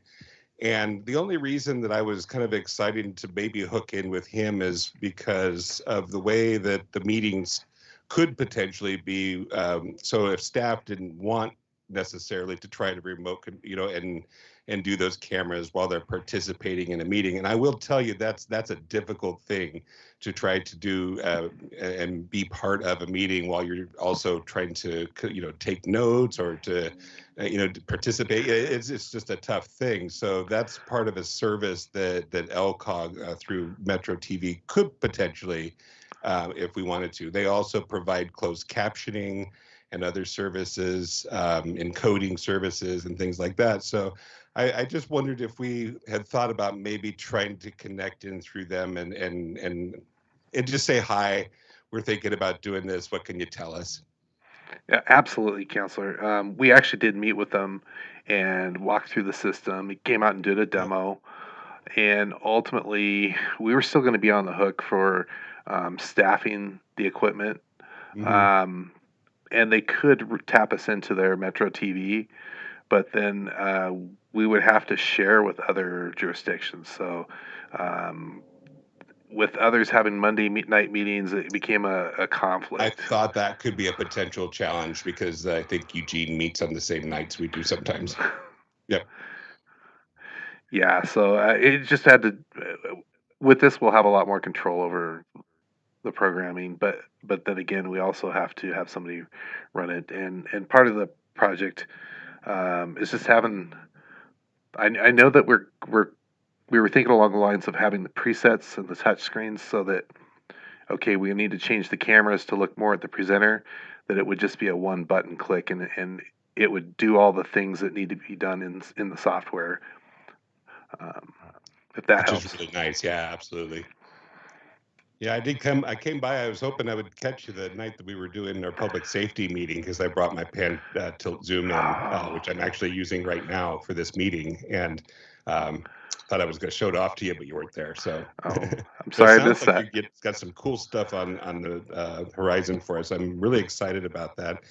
And the only reason that I was kind of excited to maybe hook in with him is because of the way that the meetings could potentially be. So if staff didn't want necessarily to try to remote, and do those cameras while they're participating in a meeting. And I will tell you that's a difficult thing to try to do and be part of a meeting while you're also trying to take notes or to participate. It's just a tough thing. So that's part of a service that LCOG through Metro TV could potentially, if we wanted to. They also provide closed captioning and other services, encoding services and things like that. So I just wondered if we had thought about maybe trying to connect in through them and just say, hi, we're thinking about doing this. What can you tell us? Yeah, absolutely, Counselor. We actually did meet with them and walk through the system. He came out and did a demo. And ultimately, we were still going to be on the hook for staffing the equipment. Mhm. And they could tap us into their Metro TV, but then we would have to share with other jurisdictions. So with others having Monday night meetings, it became a conflict. I thought that could be a potential challenge because I think Eugene meets on the same nights we do sometimes. Yep. Yeah, so it just had to. With this, we'll have a lot more control over the programming, but then again, we also have to have somebody run it, and part of the project is just having. I know that we were thinking along the lines of having the presets and the touch screens so that, okay, we need to change the cameras to look more at the presenter, that it would just be a one button click and it would do all the things that need to be done in the software. If that helps. Which is really nice. Yeah, absolutely. Yeah, I came by. I was hoping I would catch you the night that we were doing our public safety meeting because I brought my pan tilt zoom in, which I'm actually using right now for this meeting, and thought I was going to show it off to you, but you weren't there. So I'm sorry I missed sounds that. like you got some cool stuff on the horizon for us. I'm really excited about that.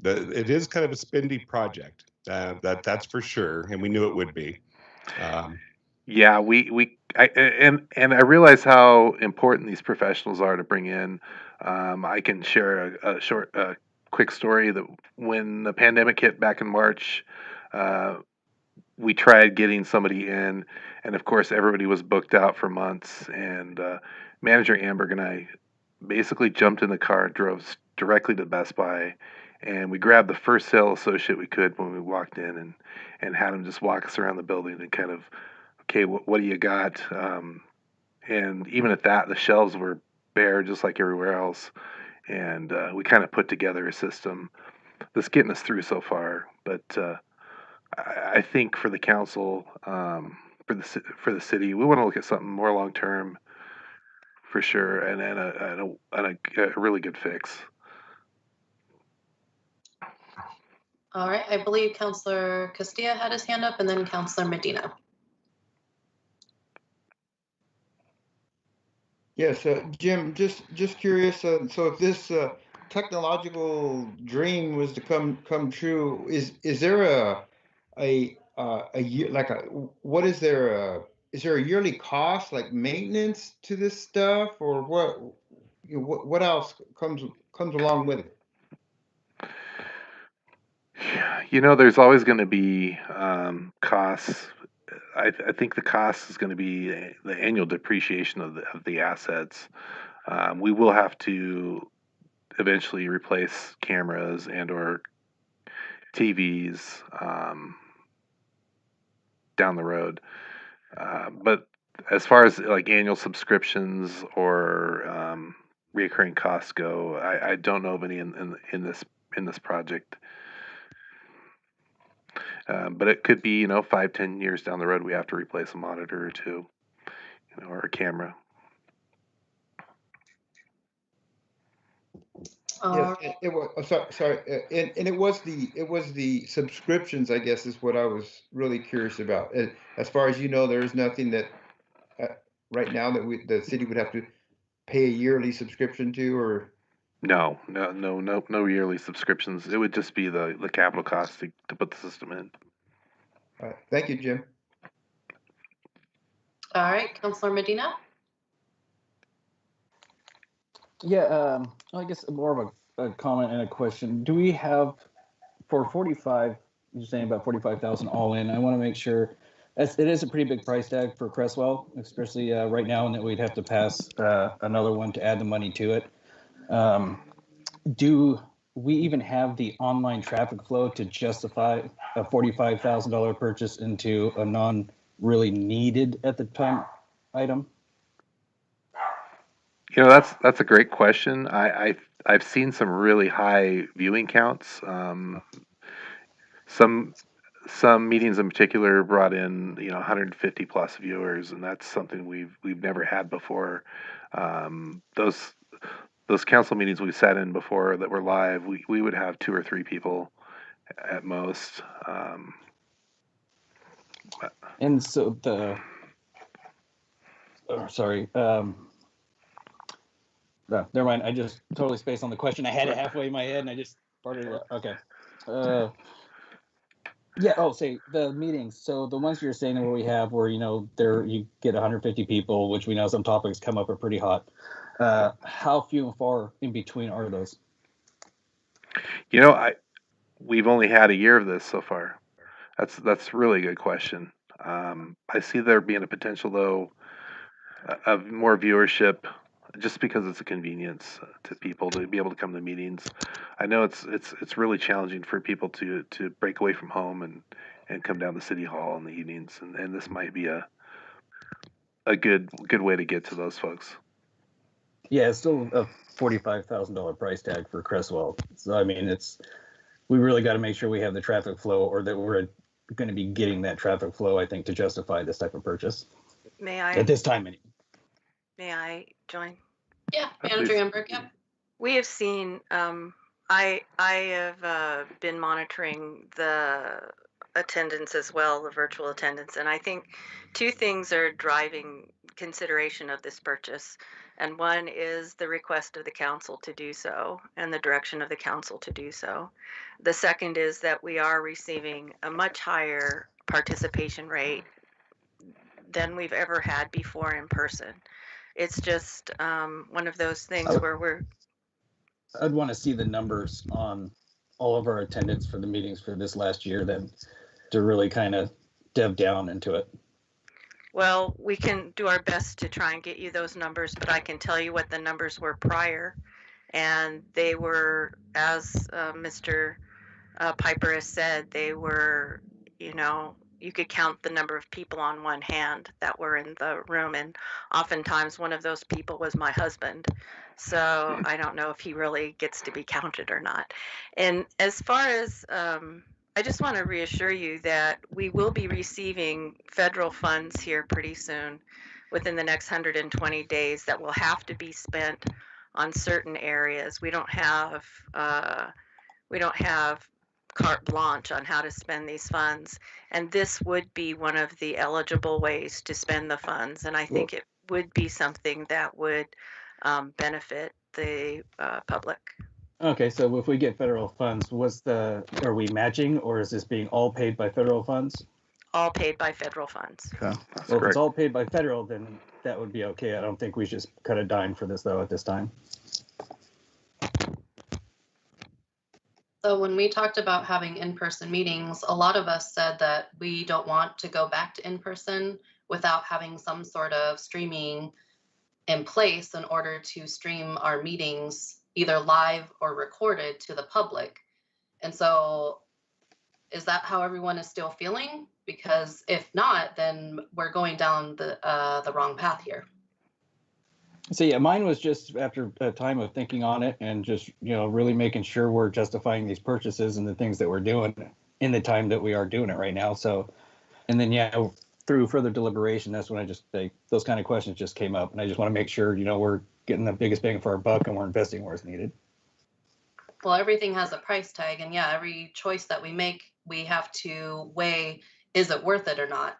It is kind of a spendy project, that's for sure, and we knew it would be. Yeah, and I realize how important these professionals are to bring in. I can share a quick story that when the pandemic hit back in March, we tried getting somebody in, and of course everybody was booked out for months. And manager Amberg and I basically jumped in the car, drove directly to Best Buy, and we grabbed the first sales associate we could when we walked in, and had him just walk us around the building and kind of, okay, what do you got? And even at that, the shelves were bare just like everywhere else. And we kind of put together a system that's getting us through so far. But I think for the council, for the city, we want to look at something more long term for sure, and a really good fix. All right, I believe Councilor Castilla had his hand up, and then Councilor Medina. Yes, Jim, just curious. So if this technological dream was to come true, is there a year like a what is there a yearly cost like maintenance to this stuff or what? You know, what else comes along with it? You know, there's always going to be costs. I think the cost is going to be the annual depreciation of the assets. We will have to eventually replace cameras and or TVs down the road. But as far as like annual subscriptions or reoccurring costs go, I don't know of any in this project. But it could be, 5-10 years down the road, we have to replace a monitor or two, or a camera. Yes, it was. Sorry, and it was the subscriptions. I guess is what I was really curious about. As far as you know, there is nothing that right now that the city would have to pay a yearly subscription to, or No yearly subscriptions. It would just be the capital cost to put the system in. Thank you, Jim. All right, Councilor Medina. Yeah, I guess more of a comment and a question. Do we have for 45? You're saying about 45,000 all in. I want to make sure it is a pretty big price tag for Cresswell, especially right now, and that we'd have to pass another one to add the money to it. Do we even have the online traffic flow to justify a $45,000 purchase into a non really needed at the time item? That's a great question. I've seen some really high viewing counts. Some meetings in particular brought in 150 plus viewers, and that's something we've never had before. Those council meetings we sat in before that were live, we would have 2 or 3 people at most. And so sorry. No, never mind. I just totally spaced on the question. I had it halfway in my head and I just farted it out. Okay. Yeah. Oh, say the meetings. So the ones you're saying where we have where, there you get 150 people, which we know some topics come up are pretty hot. How few and far in between are those? We've only had a year of this so far. That's really a good question. I see there being a potential though of more viewership just because it's a convenience to people to be able to come to meetings. I know it's really challenging for people to break away from home and come down to City Hall in the evenings, and this might be a good way to get to those folks. Yeah, it's still a $45,000 price tag for Cresswell. So I mean, we really got to make sure we have the traffic flow, or that we're going to be getting that traffic flow, I think, to justify this type of purchase. May I? At this time, anyway. May I join? Yeah, Manager Amberg. Yeah. We have seen. I have been monitoring the attendance as well, the virtual attendance, and I think 2 things are driving consideration of this purchase. And one is the request of the council to do so and the direction of the council to do so. The second is that we are receiving a much higher participation rate than we've ever had before in person. It's just one of those things where I'd want to see the numbers on all of our attendance for the meetings for this last year then to really kind of dive down into it. Well, we can do our best to try and get you those numbers, but I can tell you what the numbers were prior. And they were, as Mr. Piper has said, they were, you could count the number of people on one hand that were in the room. And oftentimes one of those people was my husband. So I don't know if he really gets to be counted or not. And as far as I just want to reassure you that we will be receiving federal funds here pretty soon, within the next 120 days, that will have to be spent on certain areas. We don't have carte blanche on how to spend these funds, and this would be one of the eligible ways to spend the funds. And I think it would be something that would benefit the public. Okay, so if we get federal funds, are we matching, or is this being all paid by federal funds? All paid by federal funds. Okay. Well, if it's all paid by federal, then that would be okay. I don't think we should cut a dime for this, though, at this time. So when we talked about having in-person meetings, a lot of us said that we don't want to go back to in-person without having some sort of streaming in place in order to stream our meetings either live or recorded to the public. And so is that how everyone is still feeling? Because if not, then we're going down the wrong path here. So yeah, mine was just after a time of thinking on it and just, really making sure we're justifying these purchases and the things that we're doing in the time that we are doing it right now. So, and then, through further deliberation, that's when those kind of questions just came up. And I just want to make sure, we're getting the biggest bang for our buck and we're investing where it's needed. Well, everything has a price tag, and every choice that we make, we have to weigh, is it worth it or not?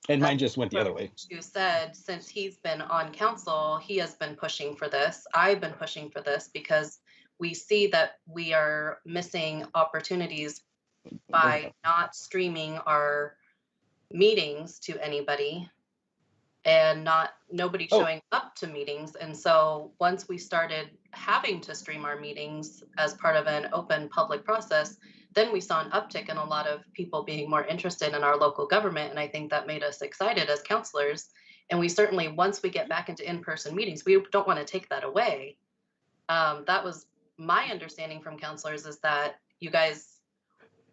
And mine just went the other way. You said since he's been on council, he has been pushing for this. I've been pushing for this because we see that we are missing opportunities by not streaming our meetings to anybody and nobody showing up to meetings. And so once we started having to stream our meetings as part of an open public process, then we saw an uptick in a lot of people being more interested in our local government. And I think that made us excited as counselors. And we certainly, once we get back into in-person meetings, we don't want to take that away. That was my understanding from counselors, is that you guys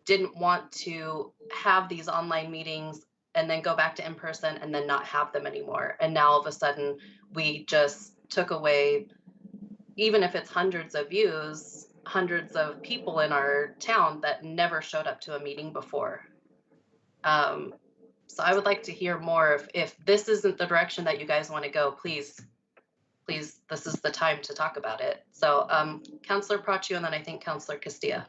didn't want to have these online meetings and then go back to in-person and then not have them anymore. And now all of a sudden we just took away, even if it's hundreds of views, hundreds of people in our town that never showed up to a meeting before. So I would like to hear more. If this isn't the direction that you guys want to go, please, this is the time to talk about it. So Councillor Prachu, and then I think Councillor Castilla.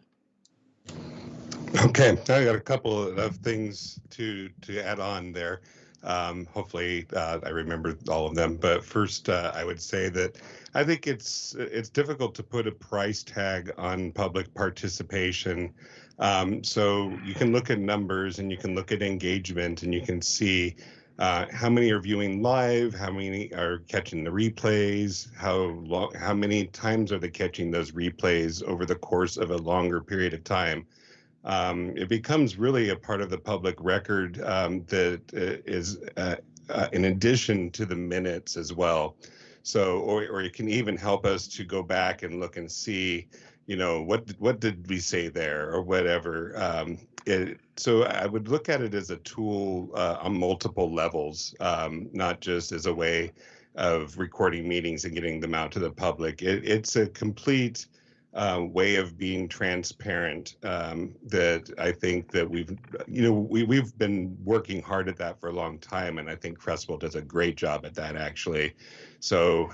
Okay, I got a couple of things to add on there. Hopefully I remember all of them, but first I would say that I think it's difficult to put a price tag on public participation. So you can look at numbers and you can look at engagement and you can see how many are viewing live, how many are catching the replays, how many times are they catching those replays over the course of a longer period of time. It becomes really a part of the public record that is in addition to the minutes as well. So, or it can even help us to go back and look and see, what did we say there or whatever. So I would look at it as a tool on multiple levels, not just as a way of recording meetings and getting them out to the public. It's a complete way of being transparent that I think that we've been working hard at that for a long time, and I think Creswell does a great job at that, actually. So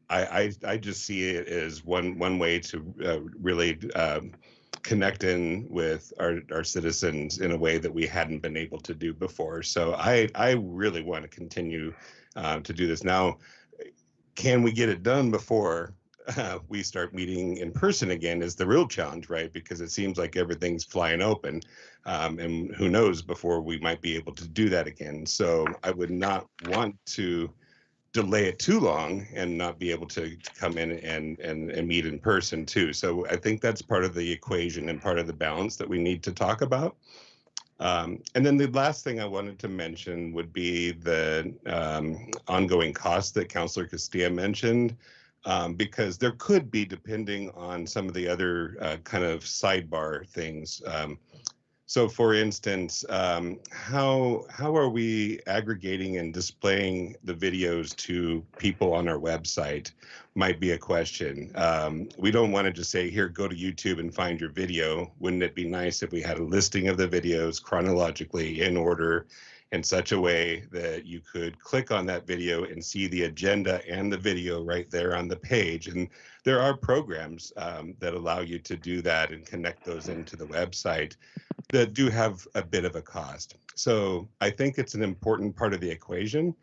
I just see it as one way to really connect in with our citizens in a way that we hadn't been able to do before. So I really want to continue to do this. Now, can we get it done before we start meeting in person again is the real challenge, right? Because it seems like everything's flying open, and who knows before we might be able to do that again. So I would not want to delay it too long and not be able to come in and meet in person too. So I think that's part of the equation and part of the balance that we need to talk about. And then the last thing I wanted to mention would be the ongoing costs that Councillor Castilla mentioned. Because there could be, depending on some of the other kind of sidebar things. So, for instance, how are we aggregating and displaying the videos to people on our website? Might be a question. We don't want to just say, here, go to YouTube and find your video. Wouldn't it be nice if we had a listing of the videos chronologically in order in such a way that you could click on that video and see the agenda and the video right there on the page? And there are programs that allow you to do that and connect those into the website that do have a bit of a cost. So I think it's an important part of the equation,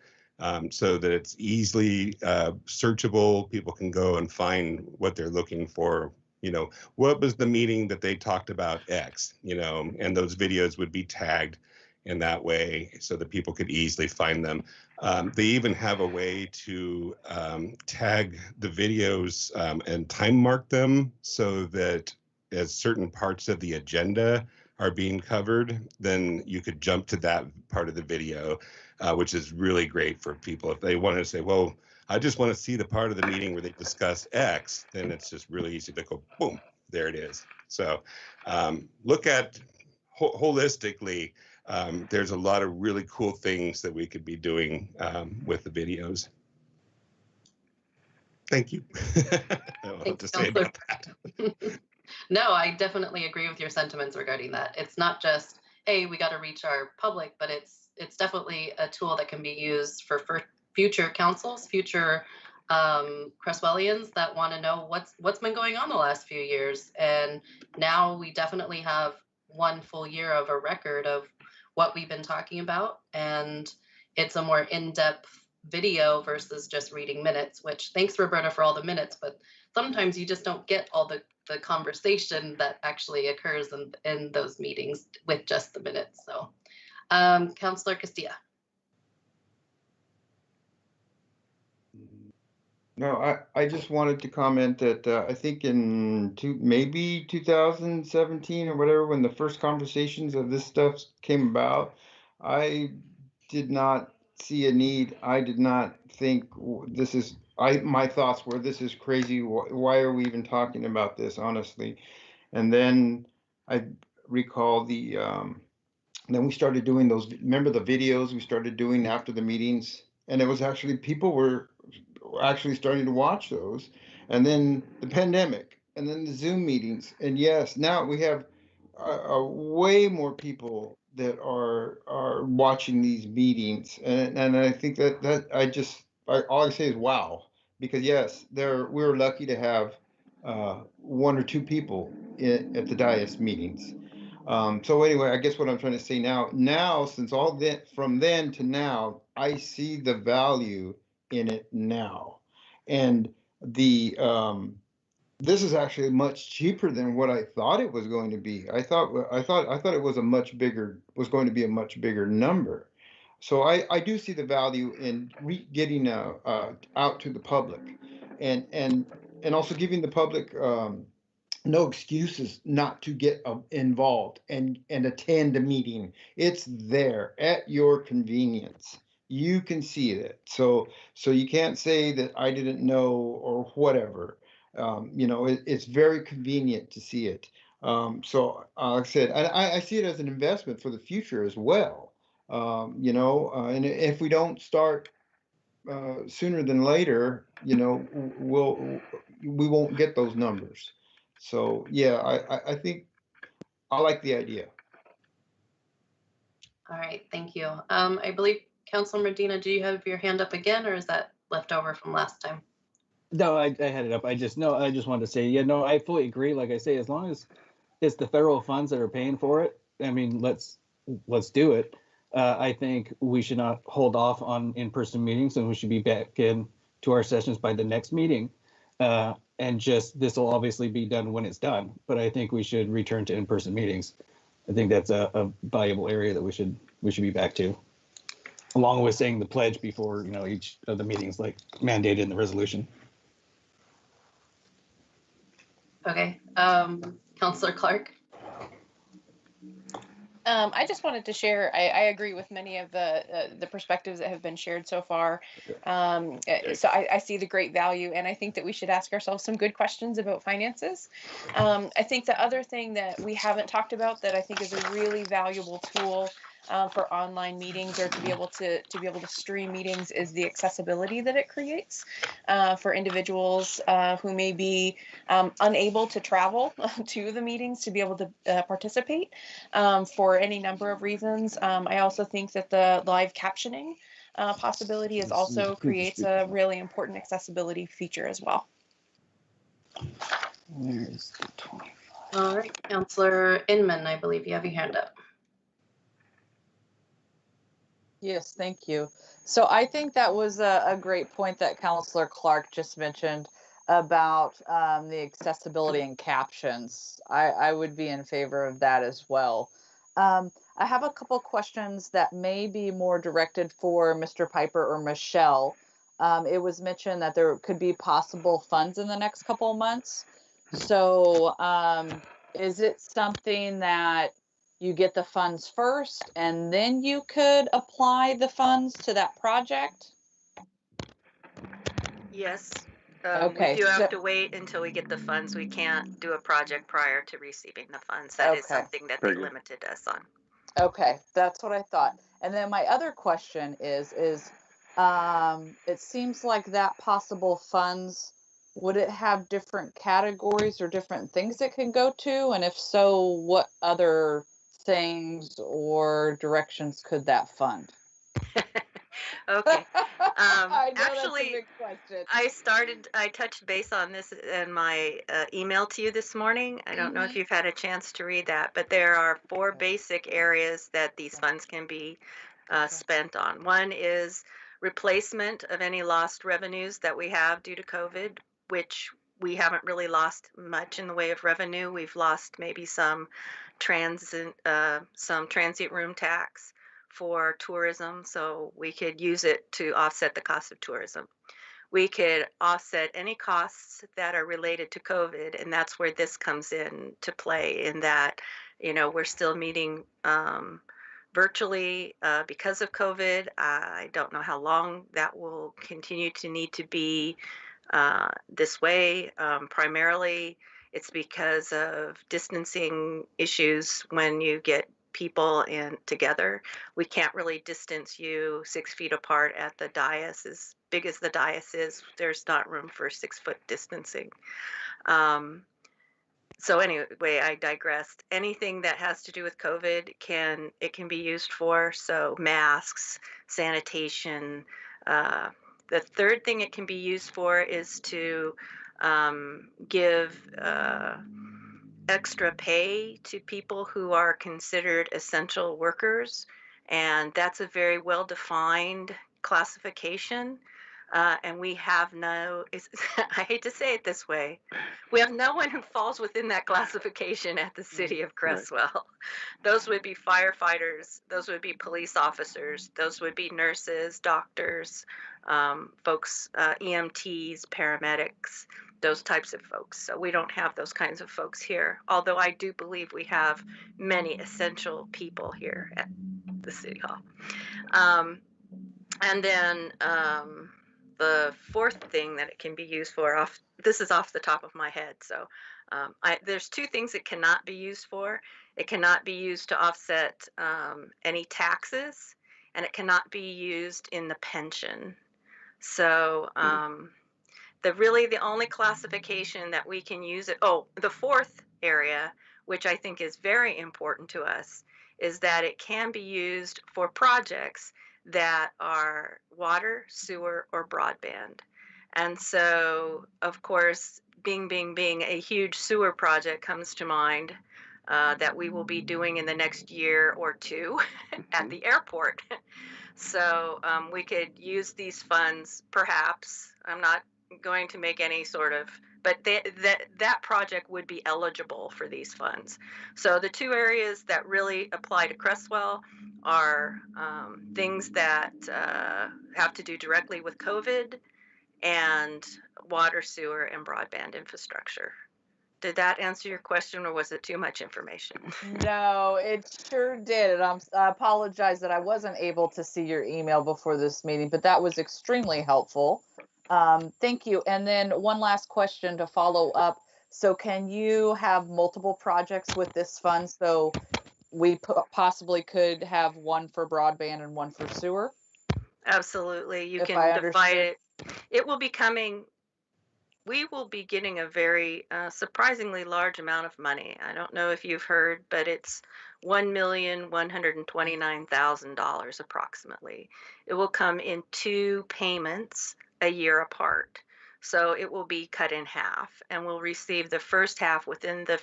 so that it's easily searchable. People can go and find what they're looking for. You know, what was the meeting that they talked about X, you know, and those videos would be tagged in that way so that people could easily find them. They even have a way to tag the videos and time mark them so that as certain parts of the agenda are being covered, then you could jump to that part of the video, which is really great for people. If they want to say, well, I just want to see the part of the meeting where they discuss X, then it's just really easy to go, boom, there it is. So look at holistically, there's a lot of really cool things that we could be doing with the videos. Thank you. I don't know what to say about that. No, I definitely agree with your sentiments regarding that. It's not just, hey, we got to reach our public, but it's definitely a tool that can be used for future councils, future Cresswellians that want to know what's been going on the last few years. And now we definitely have one full year of a record of what we've been talking about, and it's a more in-depth video versus just reading minutes, which thanks Roberta for all the minutes, but sometimes you just don't get all the conversation that actually occurs in those meetings with just the minutes. So Councillor Castilla. No, I just wanted to comment that I think in maybe 2017 or whatever, when the first conversations of this stuff came about, I did not see a need. I did not think this is, my thoughts were, this is crazy. Why are we even talking about this, honestly? And then I recall then we started doing those, remember the videos we started doing after the meetings? And it was actually, people were actually starting to watch those. And then the pandemic, and then the Zoom meetings. And yes, now we have way more people that are watching these meetings. And I think that all I say is wow, because yes, we're lucky to have one or two people at the Dias meetings. So anyway, I guess what I'm trying to say now since all that, from then to now, I see the value in it now. And this is actually much cheaper than what I thought it was going to be. I thought it was going to be a much bigger number. So I do see the value in getting out to the public, and also giving the public no excuses not to get involved and attend a meeting. It's there at your convenience. You can see it. So you can't say that I didn't know or whatever. It's very convenient to see it. So like I said, I see it as an investment for the future as well. And if we don't start sooner than later, we won't get those numbers. So yeah, I think I like the idea. All right, thank you. I believe Councilor Medina, do you have your hand up again, or is that left over from last time? No, I had it up. I just wanted to say, yeah, no, I fully agree. Like I say, as long as it's the federal funds that are paying for it, I mean, let's do it. I think we should not hold off on in-person meetings, and we should be back in to our sessions by the next meeting. And just, this will obviously be done when it's done, but I think we should return to in-person meetings. I think that's a valuable area that we should be back to, along with saying the pledge before, each of the meetings, like mandated in the resolution. Okay, Councillor Clark. I just wanted to share. I agree with many of the perspectives that have been shared so far. So I see the great value, and I think that we should ask ourselves some good questions about finances. I think the other thing that we haven't talked about that I think is a really valuable tool for online meetings or to be able to stream meetings is the accessibility that it creates for individuals who may be unable to travel to the meetings to be able to participate for any number of reasons. I also think that the live captioning possibility is also creates a really important accessibility feature as well. Where's the 25? All right, Councillor Inman, I believe you have your hand up. Yes, thank you. So I think that was a great point that Councillor Clark just mentioned about the accessibility and captions. I would be in favor of that as well. I have a couple questions that may be more directed for Mr. Piper or Michelle. It was mentioned that there could be possible funds in the next couple of months. So is it something that you get the funds first and then you could apply the funds to that project? Yes. Okay, We do have so- to wait until we get the funds. We can't do a project prior to receiving the funds. That is Okay. something that they limited us on. Okay, that's what I thought. And then my other question is it seems like that possible funds, would it have different categories or different things it can go to? And if so, what other things or directions could that fund? Okay. I know Actually, that's a big question. I touched base on this in my email to you this morning. I don't know if you've had a chance to read that, but there are 4 basic areas that these funds can be spent on. One is replacement of any lost revenues that we have due to COVID, which we haven't really lost much in the way of revenue. We've lost maybe some transient room tax for tourism, so we could use it to offset the cost of tourism. We could offset any costs that are related to COVID, and that's where this comes in to play, in that, you know, we're still meeting virtually because of COVID. I don't know how long that will continue to need to be this way. Primarily, it's because of distancing issues when you get people in together. We can't really distance you 6 feet apart at the dais. As big as the dais is, there's not room for 6-foot distancing. So anyway, I digressed. Anything that has to do with COVID can be used for. So masks, sanitation. The third thing it can be used for is to give extra pay to people who are considered essential workers, and that's a very well-defined classification. And we have I hate to say it this way, we have no one who falls within that classification at the city of Cresswell. Right. Those would be firefighters, those would be police officers, those would be nurses, doctors, folks, EMTs, paramedics, those types of folks. So we don't have those kinds of folks here, although I do believe we have many essential people here at the City Hall. And then the fourth thing that it can be used for, this is off the top of my head, so there's 2 things it cannot be used for. It cannot be used to offset any taxes, and it cannot be used in the pension. So the only classification that we can use it, the fourth area, which I think is very important to us, is that it can be used for projects that are water, sewer, or broadband. And so, of course, being a huge sewer project comes to mind that we will be doing in the next year or 2 at the airport. So we could use these funds, perhaps. I'm not going to make any sort of, but that project would be eligible for these funds. So the 2 areas that really apply to Cresswell are things that have to do directly with COVID and water, sewer, and broadband infrastructure. Did that answer your question, or was it too much information? No, it sure did. And I apologize that I wasn't able to see your email before this meeting, but that was extremely helpful. Thank you. And then one last question to follow up. So can you have multiple projects with this fund? So we possibly could have one for broadband and one for sewer? Absolutely. You If I can divide understood. it. It will be coming. We will be getting a very surprisingly large amount of money. I don't know if you've heard, but it's $1,129,000 approximately. It will come in 2 payments a year apart. So it will be cut in half, and we'll receive the first half within the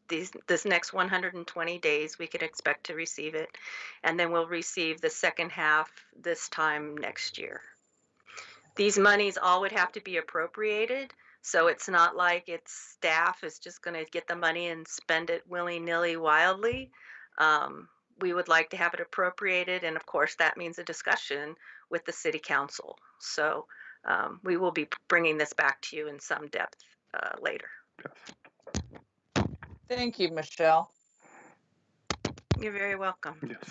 this next 120 days. We could expect to receive it, and then we'll receive the second half this time next year. These monies all would have to be appropriated. So it's not like its staff is just going to get the money and spend it willy-nilly wildly. We would like to have it appropriated, and of course that means a discussion with the city council. So we will be bringing this back to you in some depth later. Thank you, Michelle. You're very welcome. Yes.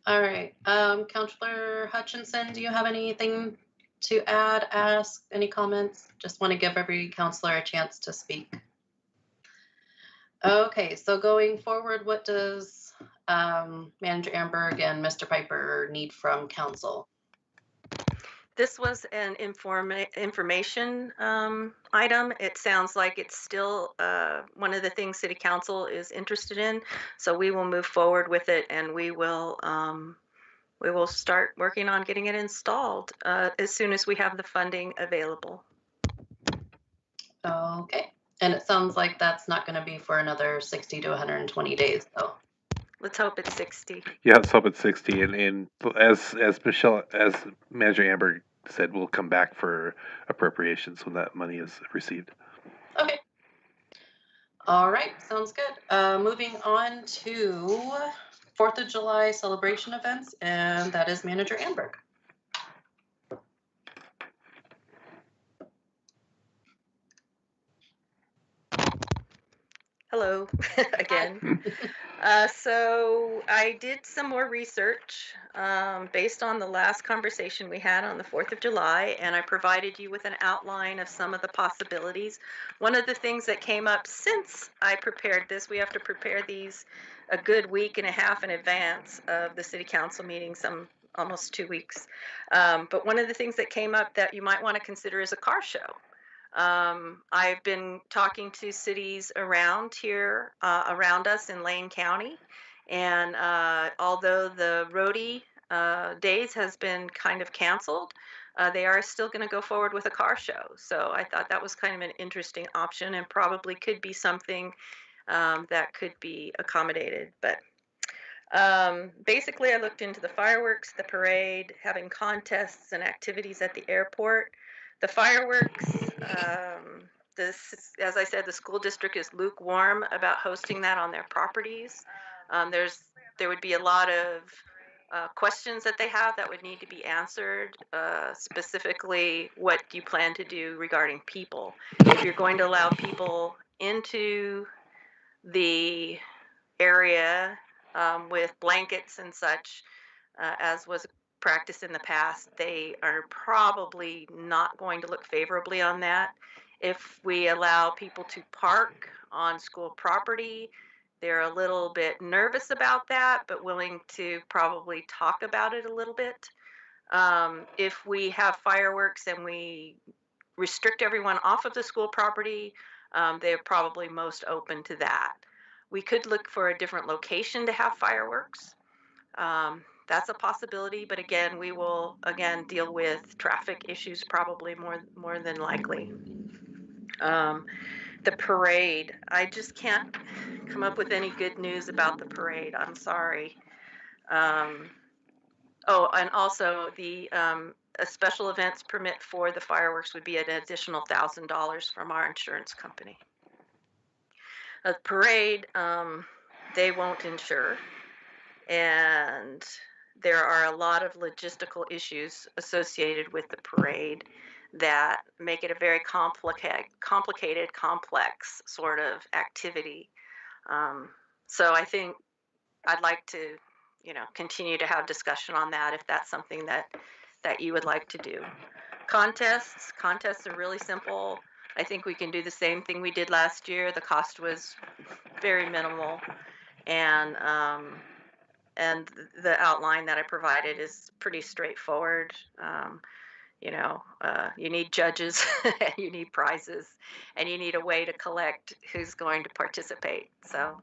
All right. Counselor Hutchinson, do you have anything to add, ask, any comments? Just want to give every counselor a chance to speak. Okay, so going forward, what does Manager Amberg and Mr. Piper need from council? This was an information item. It sounds like it's still one of the things City Council is interested in. So we will move forward with it, and we will start working on getting it installed as soon as we have the funding available. Okay, and it sounds like that's not going to be for another 60 to 120 days, though. Let's hope it's 60. Yeah, let's hope it's 60. And as Manager Amber said, we'll come back for appropriations when that money is received. Okay. All right, sounds good. Moving on to 4th of July celebration events, and that is Manager Amberg. Hello again. So I did some more research based on the last conversation we had on the 4th of July, and I provided you with an outline of some of the possibilities. One of the things that came up since I prepared this, we have to prepare these a good week and a half in advance of the city council meeting, almost 2 weeks. But one of the things that came up that you might want to consider is a car show. I've been talking to cities around here, around us in Lane County, and although the roadie days has been kind of canceled, they are still going to go forward with a car show. So I thought that was kind of an interesting option, and probably could be something that could be accommodated. But basically, I looked into the fireworks, the parade, having contests and activities at the airport. The fireworks, as I said, the school district is lukewarm about hosting that on their properties. There would be a lot of questions that they have that would need to be answered, specifically what do you plan to do regarding people. If you're going to allow people into the area with blankets and such, as was practiced in the past, they are probably not going to look favorably on that. If we allow people to park on school property, they're a little bit nervous about that, but willing to probably talk about it a little bit. If we have fireworks and we restrict everyone off of the school property, they're probably most open to that. We could look for a different location to have fireworks. That's a possibility, but again, we will deal with traffic issues probably more than likely. The parade, I just can't come up with any good news about the parade. I'm sorry. Oh, and also a special events permit for the fireworks would be an additional $1,000 from our insurance company. A parade, they won't insure, and there are a lot of logistical issues associated with the parade. that make it a very complicated, complex sort of activity. So I think I'd like to, continue to have discussion on that if that's something that you would like to do. Contests are really simple. I think we can do the same thing we did last year. The cost was very minimal, and the outline that I provided is pretty straightforward. You need judges, and you need prizes, and you need a way to collect who's going to participate. So,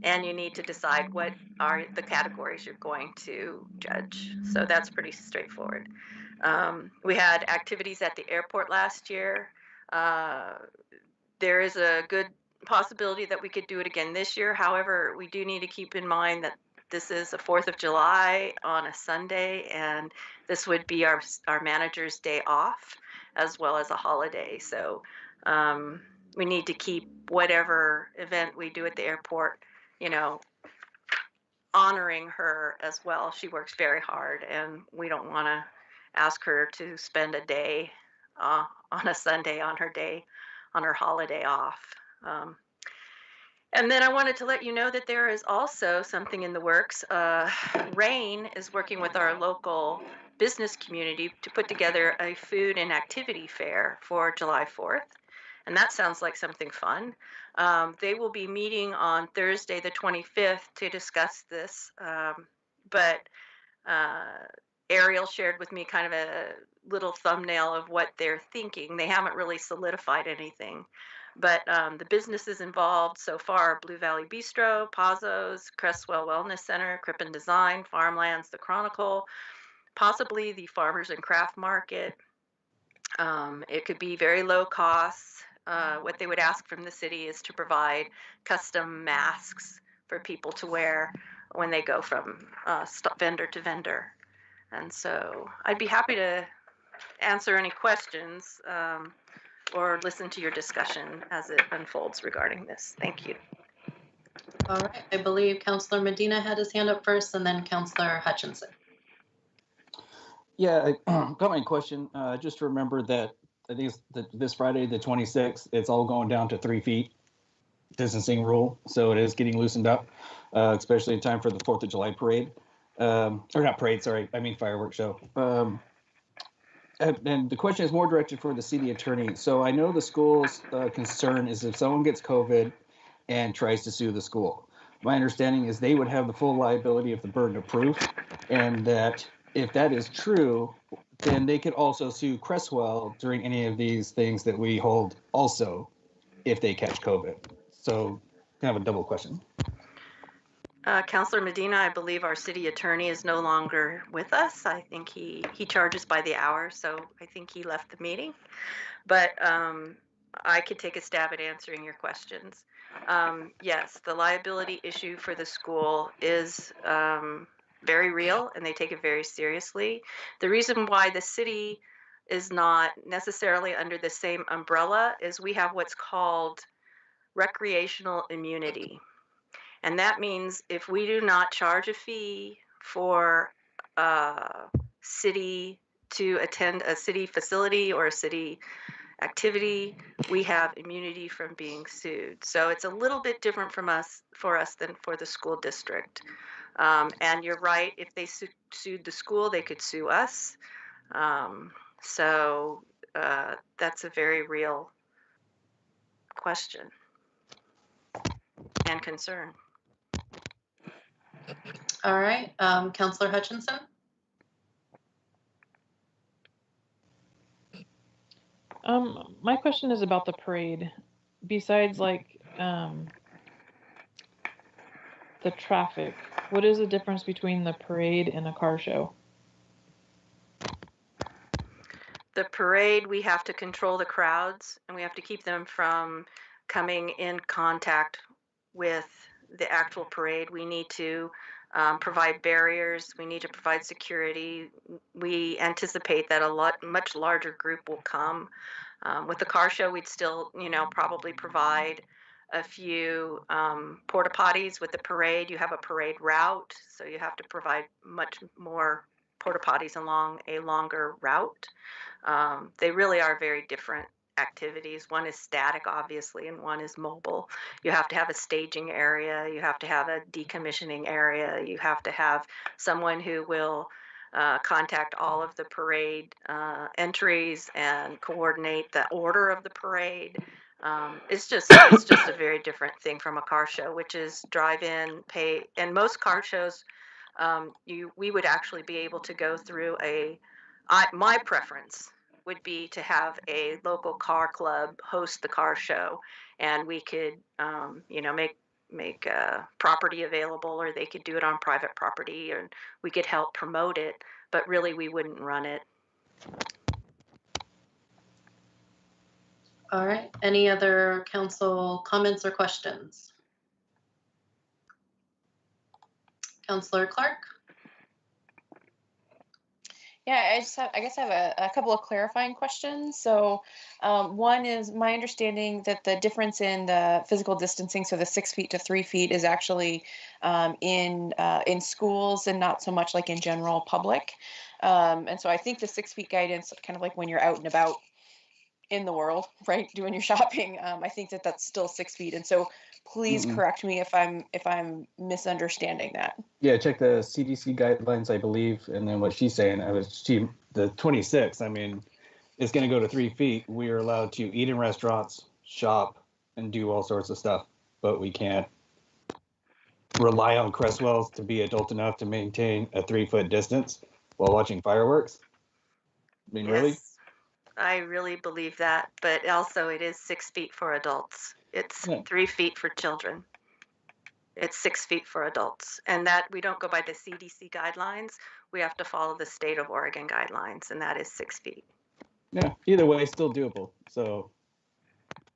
and you need to decide what are the categories you're going to judge. So that's pretty straightforward. We had activities at the airport last year. There is a good possibility that we could do it again this year. However, we do need to keep in mind that this is the 4th of July on a Sunday, and this would be our manager's day off as well as a holiday. So we need to keep whatever event we do at the airport, honoring her as well. She works very hard, and we don't want to ask her to spend a day on a Sunday on her holiday off. And then I wanted to let you know that there is also something in the works. RAIN is working with our local business community to put together a food and activity fair for July 4th. And that sounds like something fun. They will be meeting on Thursday, the 25th, to discuss this. But Ariel shared with me kind of a little thumbnail of what they're thinking. They haven't really solidified anything. But the businesses involved so far: Blue Valley Bistro, Pazos, Crestwell Wellness Center, Crippen Design, Farmlands, The Chronicle, possibly the Farmers and Craft Market. It could be very low costs. What they would ask from the city is to provide custom masks for people to wear when they go from vendor to vendor. And so I'd be happy to answer any questions or listen to your discussion as it unfolds regarding this. Thank you. All right, I believe Councilor Medina had his hand up first, and then Councilor Hutchinson. Yeah, I got my question. Just remember that I think it's this Friday, the 26th, it's all going down to 3 feet distancing rule. So it is getting loosened up, especially in time for the 4th of July parade. Or not parade, sorry, I mean fireworks show. And the question is more directed for the city attorney. So I know the school's concern is if someone gets COVID and tries to sue the school. My understanding is they would have the full liability of the burden of proof, and that if that is true, then they could also sue Crestwell during any of these things that we hold also if they catch COVID. So kind of a double question. Councilor Medina, I believe our city attorney is no longer with us. I think he charges by the hour, so I think he left the meeting. But I could take a stab at answering your questions. Yes, the liability issue for the school is very real, and they take it very seriously. The reason why the city is not necessarily under the same umbrella is we have what's called recreational immunity. And that means if we do not charge a fee for a city to attend a city facility or a city activity, we have immunity from being sued. So it's a little bit different for us than for the school district. And you're right, if they sued the school, they could sue us. So that's a very real question and concern. All right, Councilor Hutchinson. My question is about the parade. Besides, like, the traffic, what is the difference between the parade and a car show? The parade, we have to control the crowds, and we have to keep them from coming in contact with the actual parade. We need to provide barriers. We need to provide security. We anticipate that much larger group will come. With the car show, we'd still, probably provide a few porta potties. With the parade, you have a parade route, so you have to provide much more porta potties along a longer route. They really are very different activities. One is static, obviously, and one is mobile. You have to have a staging area, you have to have a decommissioning area, you have to have someone who will contact all of the parade entries and coordinate the order of the parade. It's just a very different thing from a car show, which is drive in, pay, and most car shows, we would actually be able to go through my preference would be to have a local car club host the car show, and we could, make property available, or they could do it on private property, and we could help promote it, but really we wouldn't run it. All right. Any other council comments or questions? Councillor Clark? Yeah, I guess I have a couple of clarifying questions. So one is my understanding that the difference in the physical distancing, so the 6 feet to 3 feet, is actually in schools and not so much like in general public. And so I think the 6 feet guidance, kind of like when you're out and about in the world, right, doing your shopping, I think that that's still 6 feet. And so please correct me if I'm misunderstanding that. Yeah, check the CDC guidelines, I believe, and then what she's saying, the 26, I mean, it's going to go to 3 feet. We are allowed to eat in restaurants, shop, and do all sorts of stuff, but we can't rely on Cresswells to be adult enough to maintain a 3-foot distance while watching fireworks. I mean, really? Yes, I really believe that, but also it is 6 feet for adults. It's 3 feet for children. It's 6 feet for adults, and that we don't go by the CDC guidelines. We have to follow the state of Oregon guidelines, and that is 6 feet. Yeah, either way, still doable. So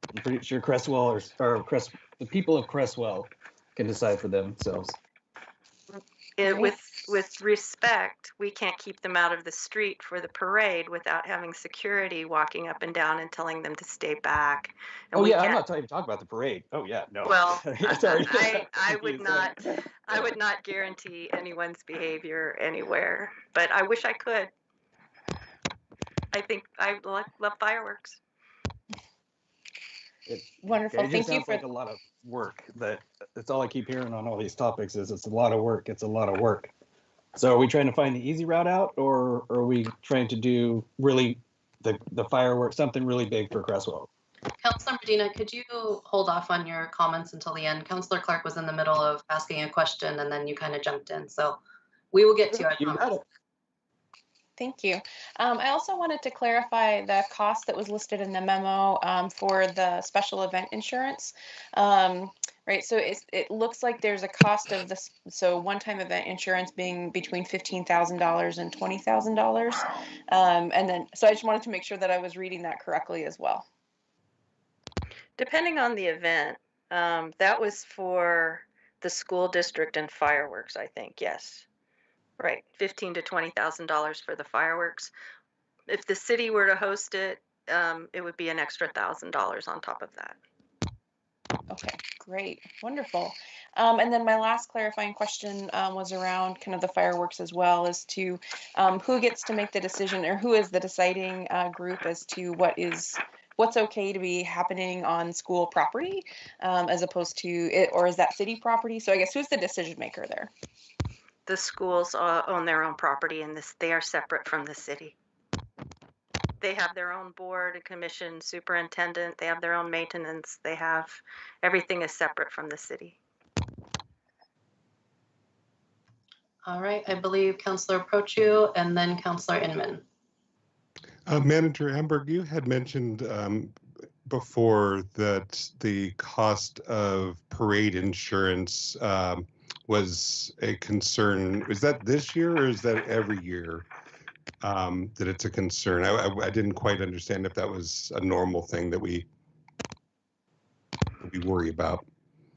I'm pretty sure Cresswell the people of Cresswell can decide for themselves. With respect, we can't keep them out of the street for the parade without having security walking up and down and telling them to stay back. And I'm not even talking about the parade. Oh yeah, no. Well, Sorry. I would not guarantee anyone's behavior anywhere, but I wish I could. I think I love fireworks. Wonderful. It Thank you sounds like a lot of work. That's all I keep hearing on all these topics is it's a lot of work. It's a lot of work. So are we trying to find the easy route out, or are we trying to do really the fireworks, something really big for Cresswell? Councillor Medina, could you hold off on your comments until the end? Councillor Clark was in the middle of asking a question and then you kind of jumped in. So we will get to you, I promise. Thank you. I also wanted to clarify the cost that was listed in the memo for the special event insurance. Right, so it looks like there's a cost of this, so one-time event insurance being between $15,000 and $20,000. And then, so I just wanted to make sure that I was reading that correctly as well. Depending on the event, that was for the school district and fireworks, I think, yes. Right, $15,000 to $20,000 for the fireworks. If the city were to host it, it would be an extra $1,000 on top of that. Okay, great, wonderful. And then my last clarifying question was around kind of the fireworks as well, as to who gets to make the decision, or who is the deciding group as to what's okay to be happening on school property, as opposed to it, or is that city property? So I guess who's the decision maker there? The schools own their own property, and they are separate from the city. They have their own board, commission, superintendent. They have their own maintenance. Everything is separate from the city. All right, I believe Councillor Prochu and then Councillor Inman. Manager Amberg, you had mentioned before that the cost of parade insurance was a concern. Is that this year, or is that every year that it's a concern? I didn't quite understand if that was a normal thing that we worry about.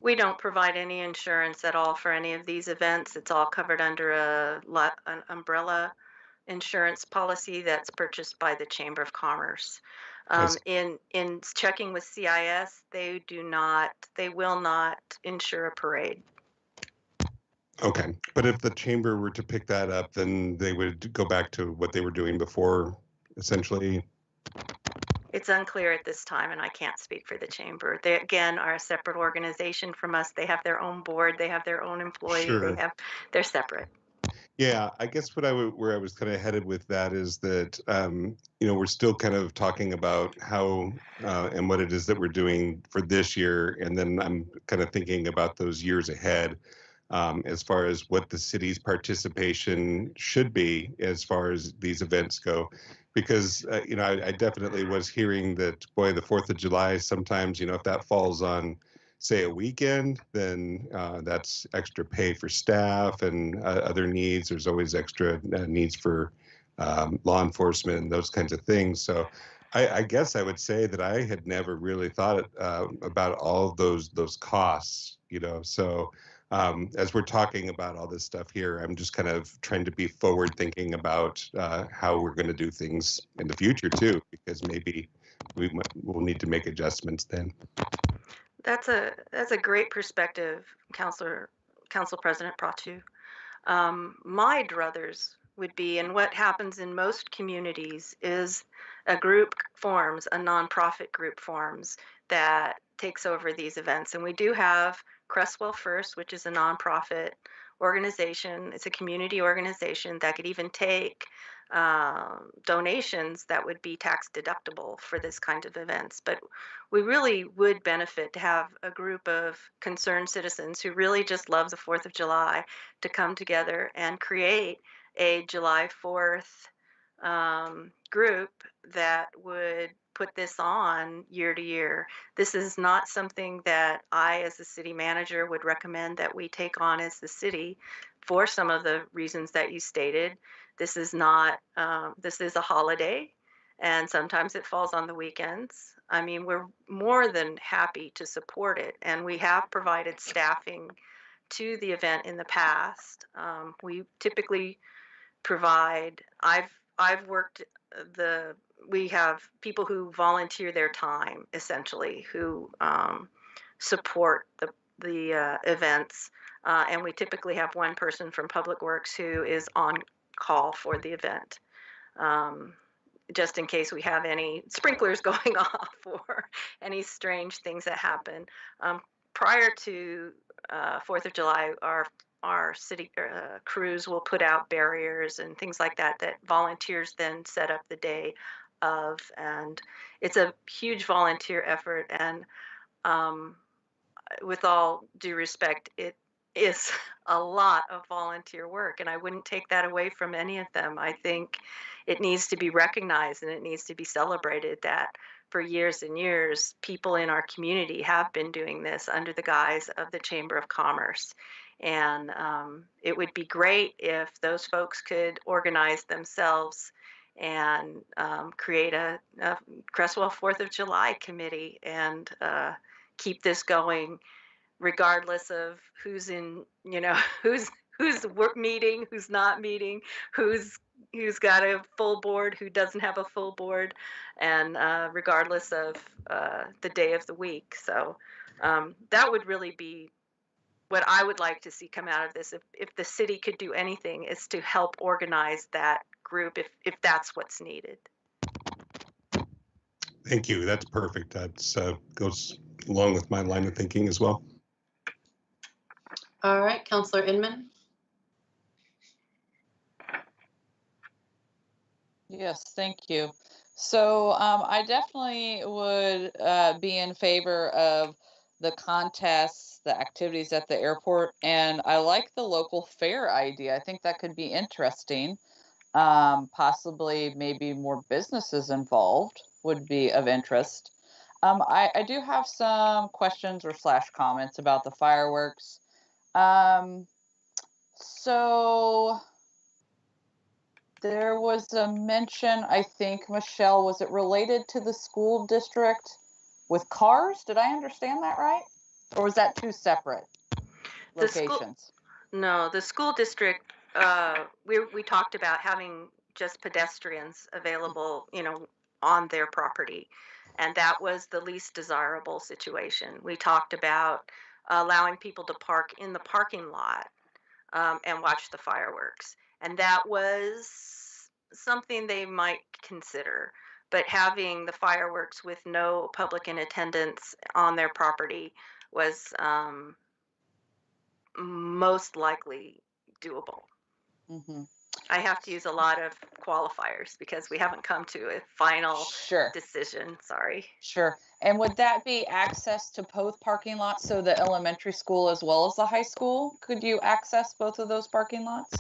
We don't provide any insurance at all for any of these events. It's all covered under an umbrella insurance policy that's purchased by the Chamber of Commerce. In checking with CIS, they will not insure a parade. Okay, but if the chamber were to pick that up, then they would go back to what they were doing before, essentially. It's unclear at this time, and I can't speak for the chamber. They, again, are a separate organization from us. They have their own board, they have their own employee, Sure. they're separate. Yeah, I guess where I was kind of headed with that is that we're still kind of talking about how and what it is that we're doing for this year, and then I'm kind of thinking about those years ahead, as far as what the city's participation should be as far as these events go, because I definitely was hearing that, boy, the 4th of July sometimes, if that falls on, say, a weekend, then that's extra pay for staff and other needs. There's always extra needs for law enforcement and those kinds of things. So I guess I would say that I had never really thought about all of those costs, So as we're talking about all this stuff here, I'm just kind of trying to be forward thinking about how we're going to do things in the future too, because maybe we'll need to make adjustments then. That's a great perspective, Council President Pratu. My druthers would be, and what happens in most communities is a group forms, a nonprofit group forms that takes over these events. And we do have Cresswell First, which is a nonprofit organization. It's a community organization that could even take donations that would be tax deductible for this kind of events. But we really would benefit to have a group of concerned citizens who really just love the 4th of July to come together and create a July 4th group that would put this on year to year. This is not something that I, as the city manager, would recommend that we take on as the city for some of the reasons that you stated. This is not, this is a holiday, and sometimes it falls on the weekends. I mean, we're more than happy to support it, and we have provided staffing to the event in the past. We typically provide, I've worked we have people who volunteer their time, essentially, who support the events, and we typically have one person from Public Works who is on call for the event, just in case we have any sprinklers going off or any strange things that happen. Prior to 4th of July, our city crews will put out barriers and things like that volunteers then set up the day of, and it's a huge volunteer effort. And with all due respect, it is a lot of volunteer work, and I wouldn't take that away from any of them. I think it needs to be recognized and it needs to be celebrated that for years and years, people in our community have been doing this under the guise of the Chamber of Commerce. And it would be great if those folks could organize themselves and create a Cresswell 4th of July committee and keep this going, regardless of who's in, who's meeting, who's not meeting, who's got a full board, who doesn't have a full board, and regardless of the day of the week. So that would really be what I would like to see come out of this. If the city could do anything, is to help organize that group if that's what's needed. Thank you. That's perfect. That goes along with my line of thinking as well. All right, Councillor Inman. Yes, thank you. So I definitely would be in favor of the contests, the activities at the airport, and I like the local fair idea. I think that could be interesting. Possibly maybe more businesses involved would be of interest. I do have some questions or / comments about the fireworks. So there was a mention, I think, Michelle, was it related to the school district with cars? Did I understand that right? Or was that two separate locations? No, the school district, we talked about having just pedestrians available, on their property. And that was the least desirable situation. We talked about allowing people to park in the parking lot and watch the fireworks. And that was something they might consider. But having the fireworks with no public in attendance on their property was most likely doable. Mhm. I have to use a lot of qualifiers because we haven't come to a final Sure. decision. Sorry. Sure. And would that be access to both parking lots? So the elementary school as well as the high school? Could you access both of those parking lots?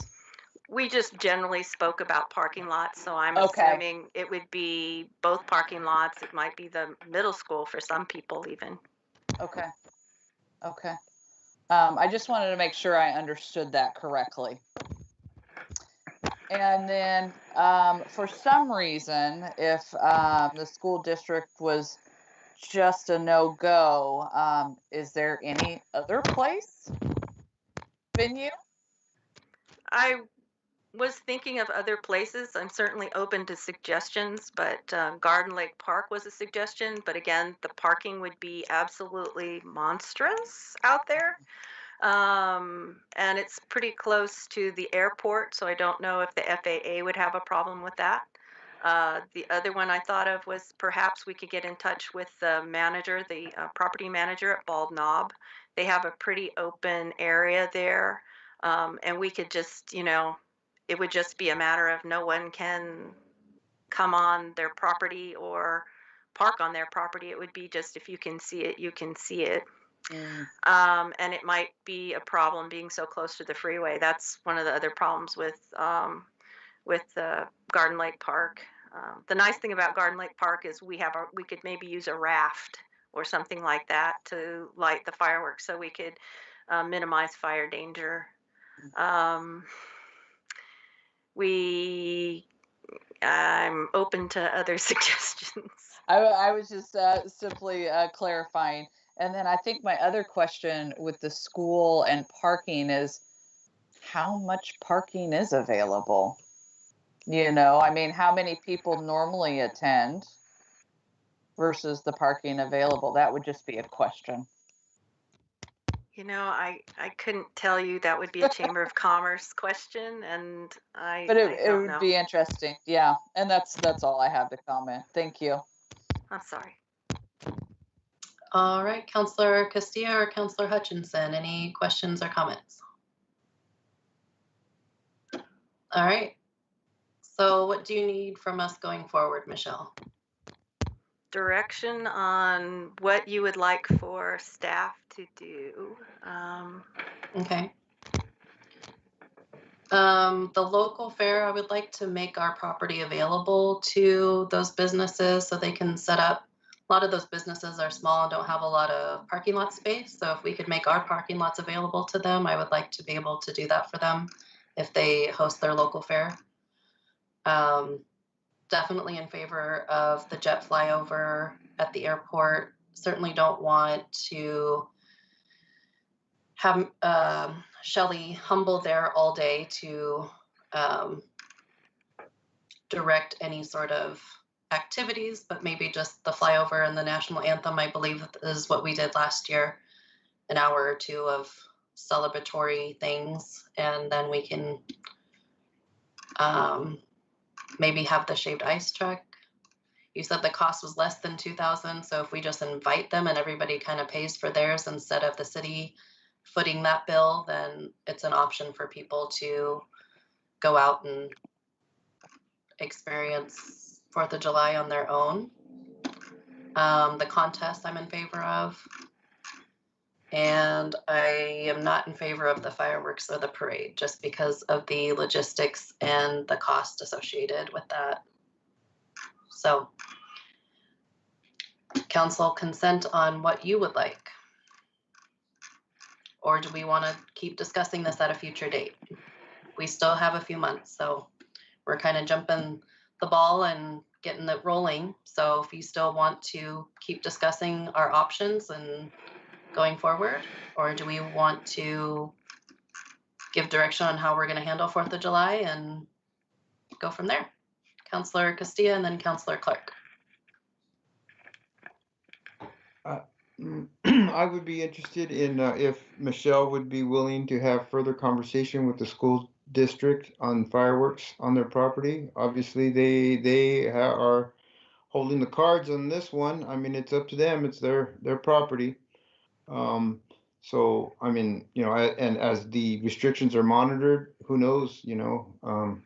We just generally spoke about parking lots, so I'm Okay. assuming it would be both parking lots. It might be the middle school for some people even. Okay. Okay. I just wanted to make sure I understood that correctly. And then for some reason, if the school district was just a no-go, is there any other place, venue? I was thinking of other places. I'm certainly open to suggestions, but Garden Lake Park was a suggestion. But again, the parking would be absolutely monstrous out there. And it's pretty close to the airport, so I don't know if the FAA would have a problem with that. The other one I thought of was perhaps we could get in touch with the manager, the property manager at Bald Knob. They have a pretty open area there, and we could just, it would just be a matter of no one can come on their property or park on their property. It would be just if you can see it, you can see it. And it might be a problem being so close to the freeway. That's one of the other problems with Garden Lake Park. The nice thing about Garden Lake Park is we could maybe use a raft or something like that to light the fireworks, so we could minimize fire danger. I'm open to other suggestions. I was just simply clarifying. And then I think my other question with the school and parking is how much parking is available? I mean, how many people normally attend versus the parking available? That would just be a question. I couldn't tell you. That would be a Chamber of Commerce question, and But it don't would know. be interesting. Yeah. And that's all I have to comment. Thank you. I'm sorry. All right, Councillor Castillo or Councillor Hutchinson, any questions or comments? All right. So what do you need from us going forward, Michelle? Direction on what you would like for staff to do. Okay. The local fair, I would like to make our property available to those businesses so they can set up. A lot of those businesses are small and don't have a lot of parking lot space. So if we could make our parking lots available to them, I would like to be able to do that for them if they host their local fair. Definitely in favor of the jet flyover at the airport. Certainly don't want to have Shelley Humble there all day to direct any sort of activities, but maybe just the flyover and the national anthem, I believe, is what we did last year, an hour or two of celebratory things, and then we can maybe have the shaved ice truck. You said the cost was less than $2,000, so if we just invite them and everybody kind of pays for theirs instead of the city footing that bill, then it's an option for people to go out and experience 4th of July on their own. The contest I'm in favor of. And I am not in favor of the fireworks or the parade just because of the logistics and the cost associated with that. So, council consent on what you would like? Or do we want to keep discussing this at a future date? We still have a few months, so we're kind of jumping the ball and getting it rolling. So if you still want to keep discussing our options and going forward, or do we want to give direction on how we're going to handle 4th of July and go from there? Councillor Castilla and then Councillor Clark. I would be interested in if Michelle would be willing to have further conversation with the school district on fireworks on their property. Obviously, they are holding the cards on this one. I mean, it's up to them. It's their property. So I mean, you know, and as the restrictions are monitored, who knows? You know,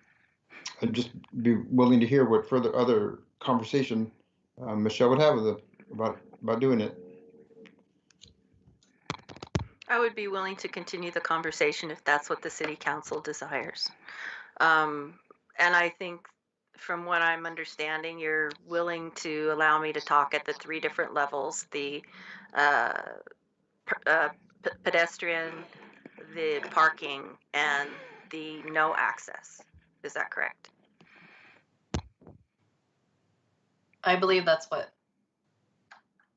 I'd just be willing to hear what further other conversation Michelle would have with about doing it. I would be willing to continue the conversation if that's what the city council desires. And I think from what I'm understanding, you're willing to allow me to talk at the 3 different levels, the pedestrian, the parking, and the no access. Is that correct? I believe that's what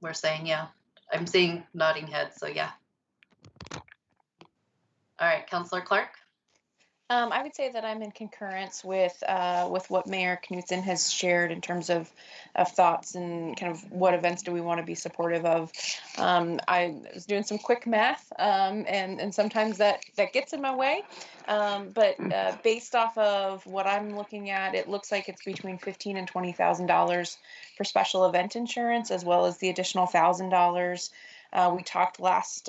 we're saying, yeah. I'm seeing nodding heads, so yeah. All right, Councillor Clark? I would say that I'm in concurrence with what Mayor Knutson has shared in terms of thoughts and kind of what events do we want to be supportive of. I was doing some quick math, and sometimes that gets in my way. But based off of what I'm looking at, it looks like it's between $15,000 and $20,000 for special event insurance, as well as the additional $1,000. We talked last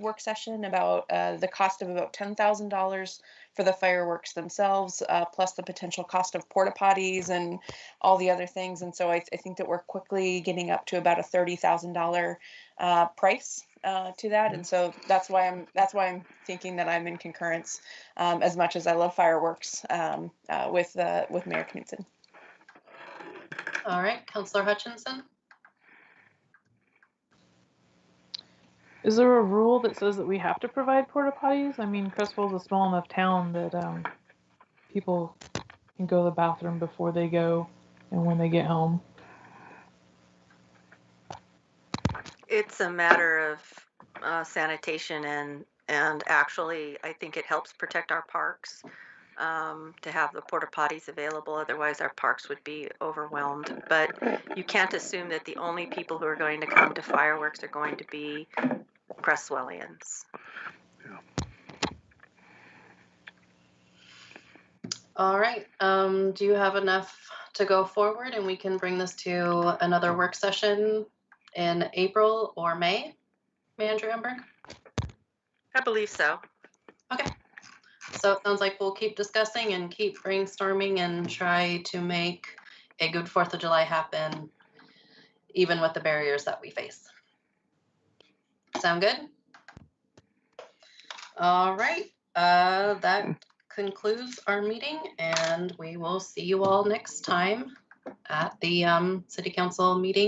work session about the cost of about $10,000 for the fireworks themselves, plus the potential cost of porta potties and all the other things. And so I think that we're quickly getting up to about a $30,000 price to that. And so that's why I'm thinking that I'm in concurrence, as much as I love fireworks, with Mayor Knutson. All right, Councillor Hutchinson? Is there a rule that says that we have to provide porta potties? I mean, Creswell's a small enough town that people can go to the bathroom before they go and when they get home. It's a matter of sanitation and actually I think it helps protect our parks to have the porta potties available. Otherwise our parks would be overwhelmed. But you can't assume that the only people who are going to come to fireworks are going to be Cresswellians. All right, do you have enough to go forward and we can bring this to another work session in April or May, Manager Hamburg? I believe so. Okay, so it sounds like we'll keep discussing and keep brainstorming and try to make a good 4th of July happen, even with the barriers that we face. Sound good? All right, that concludes our meeting, and we will see you all next time at the City Council meeting.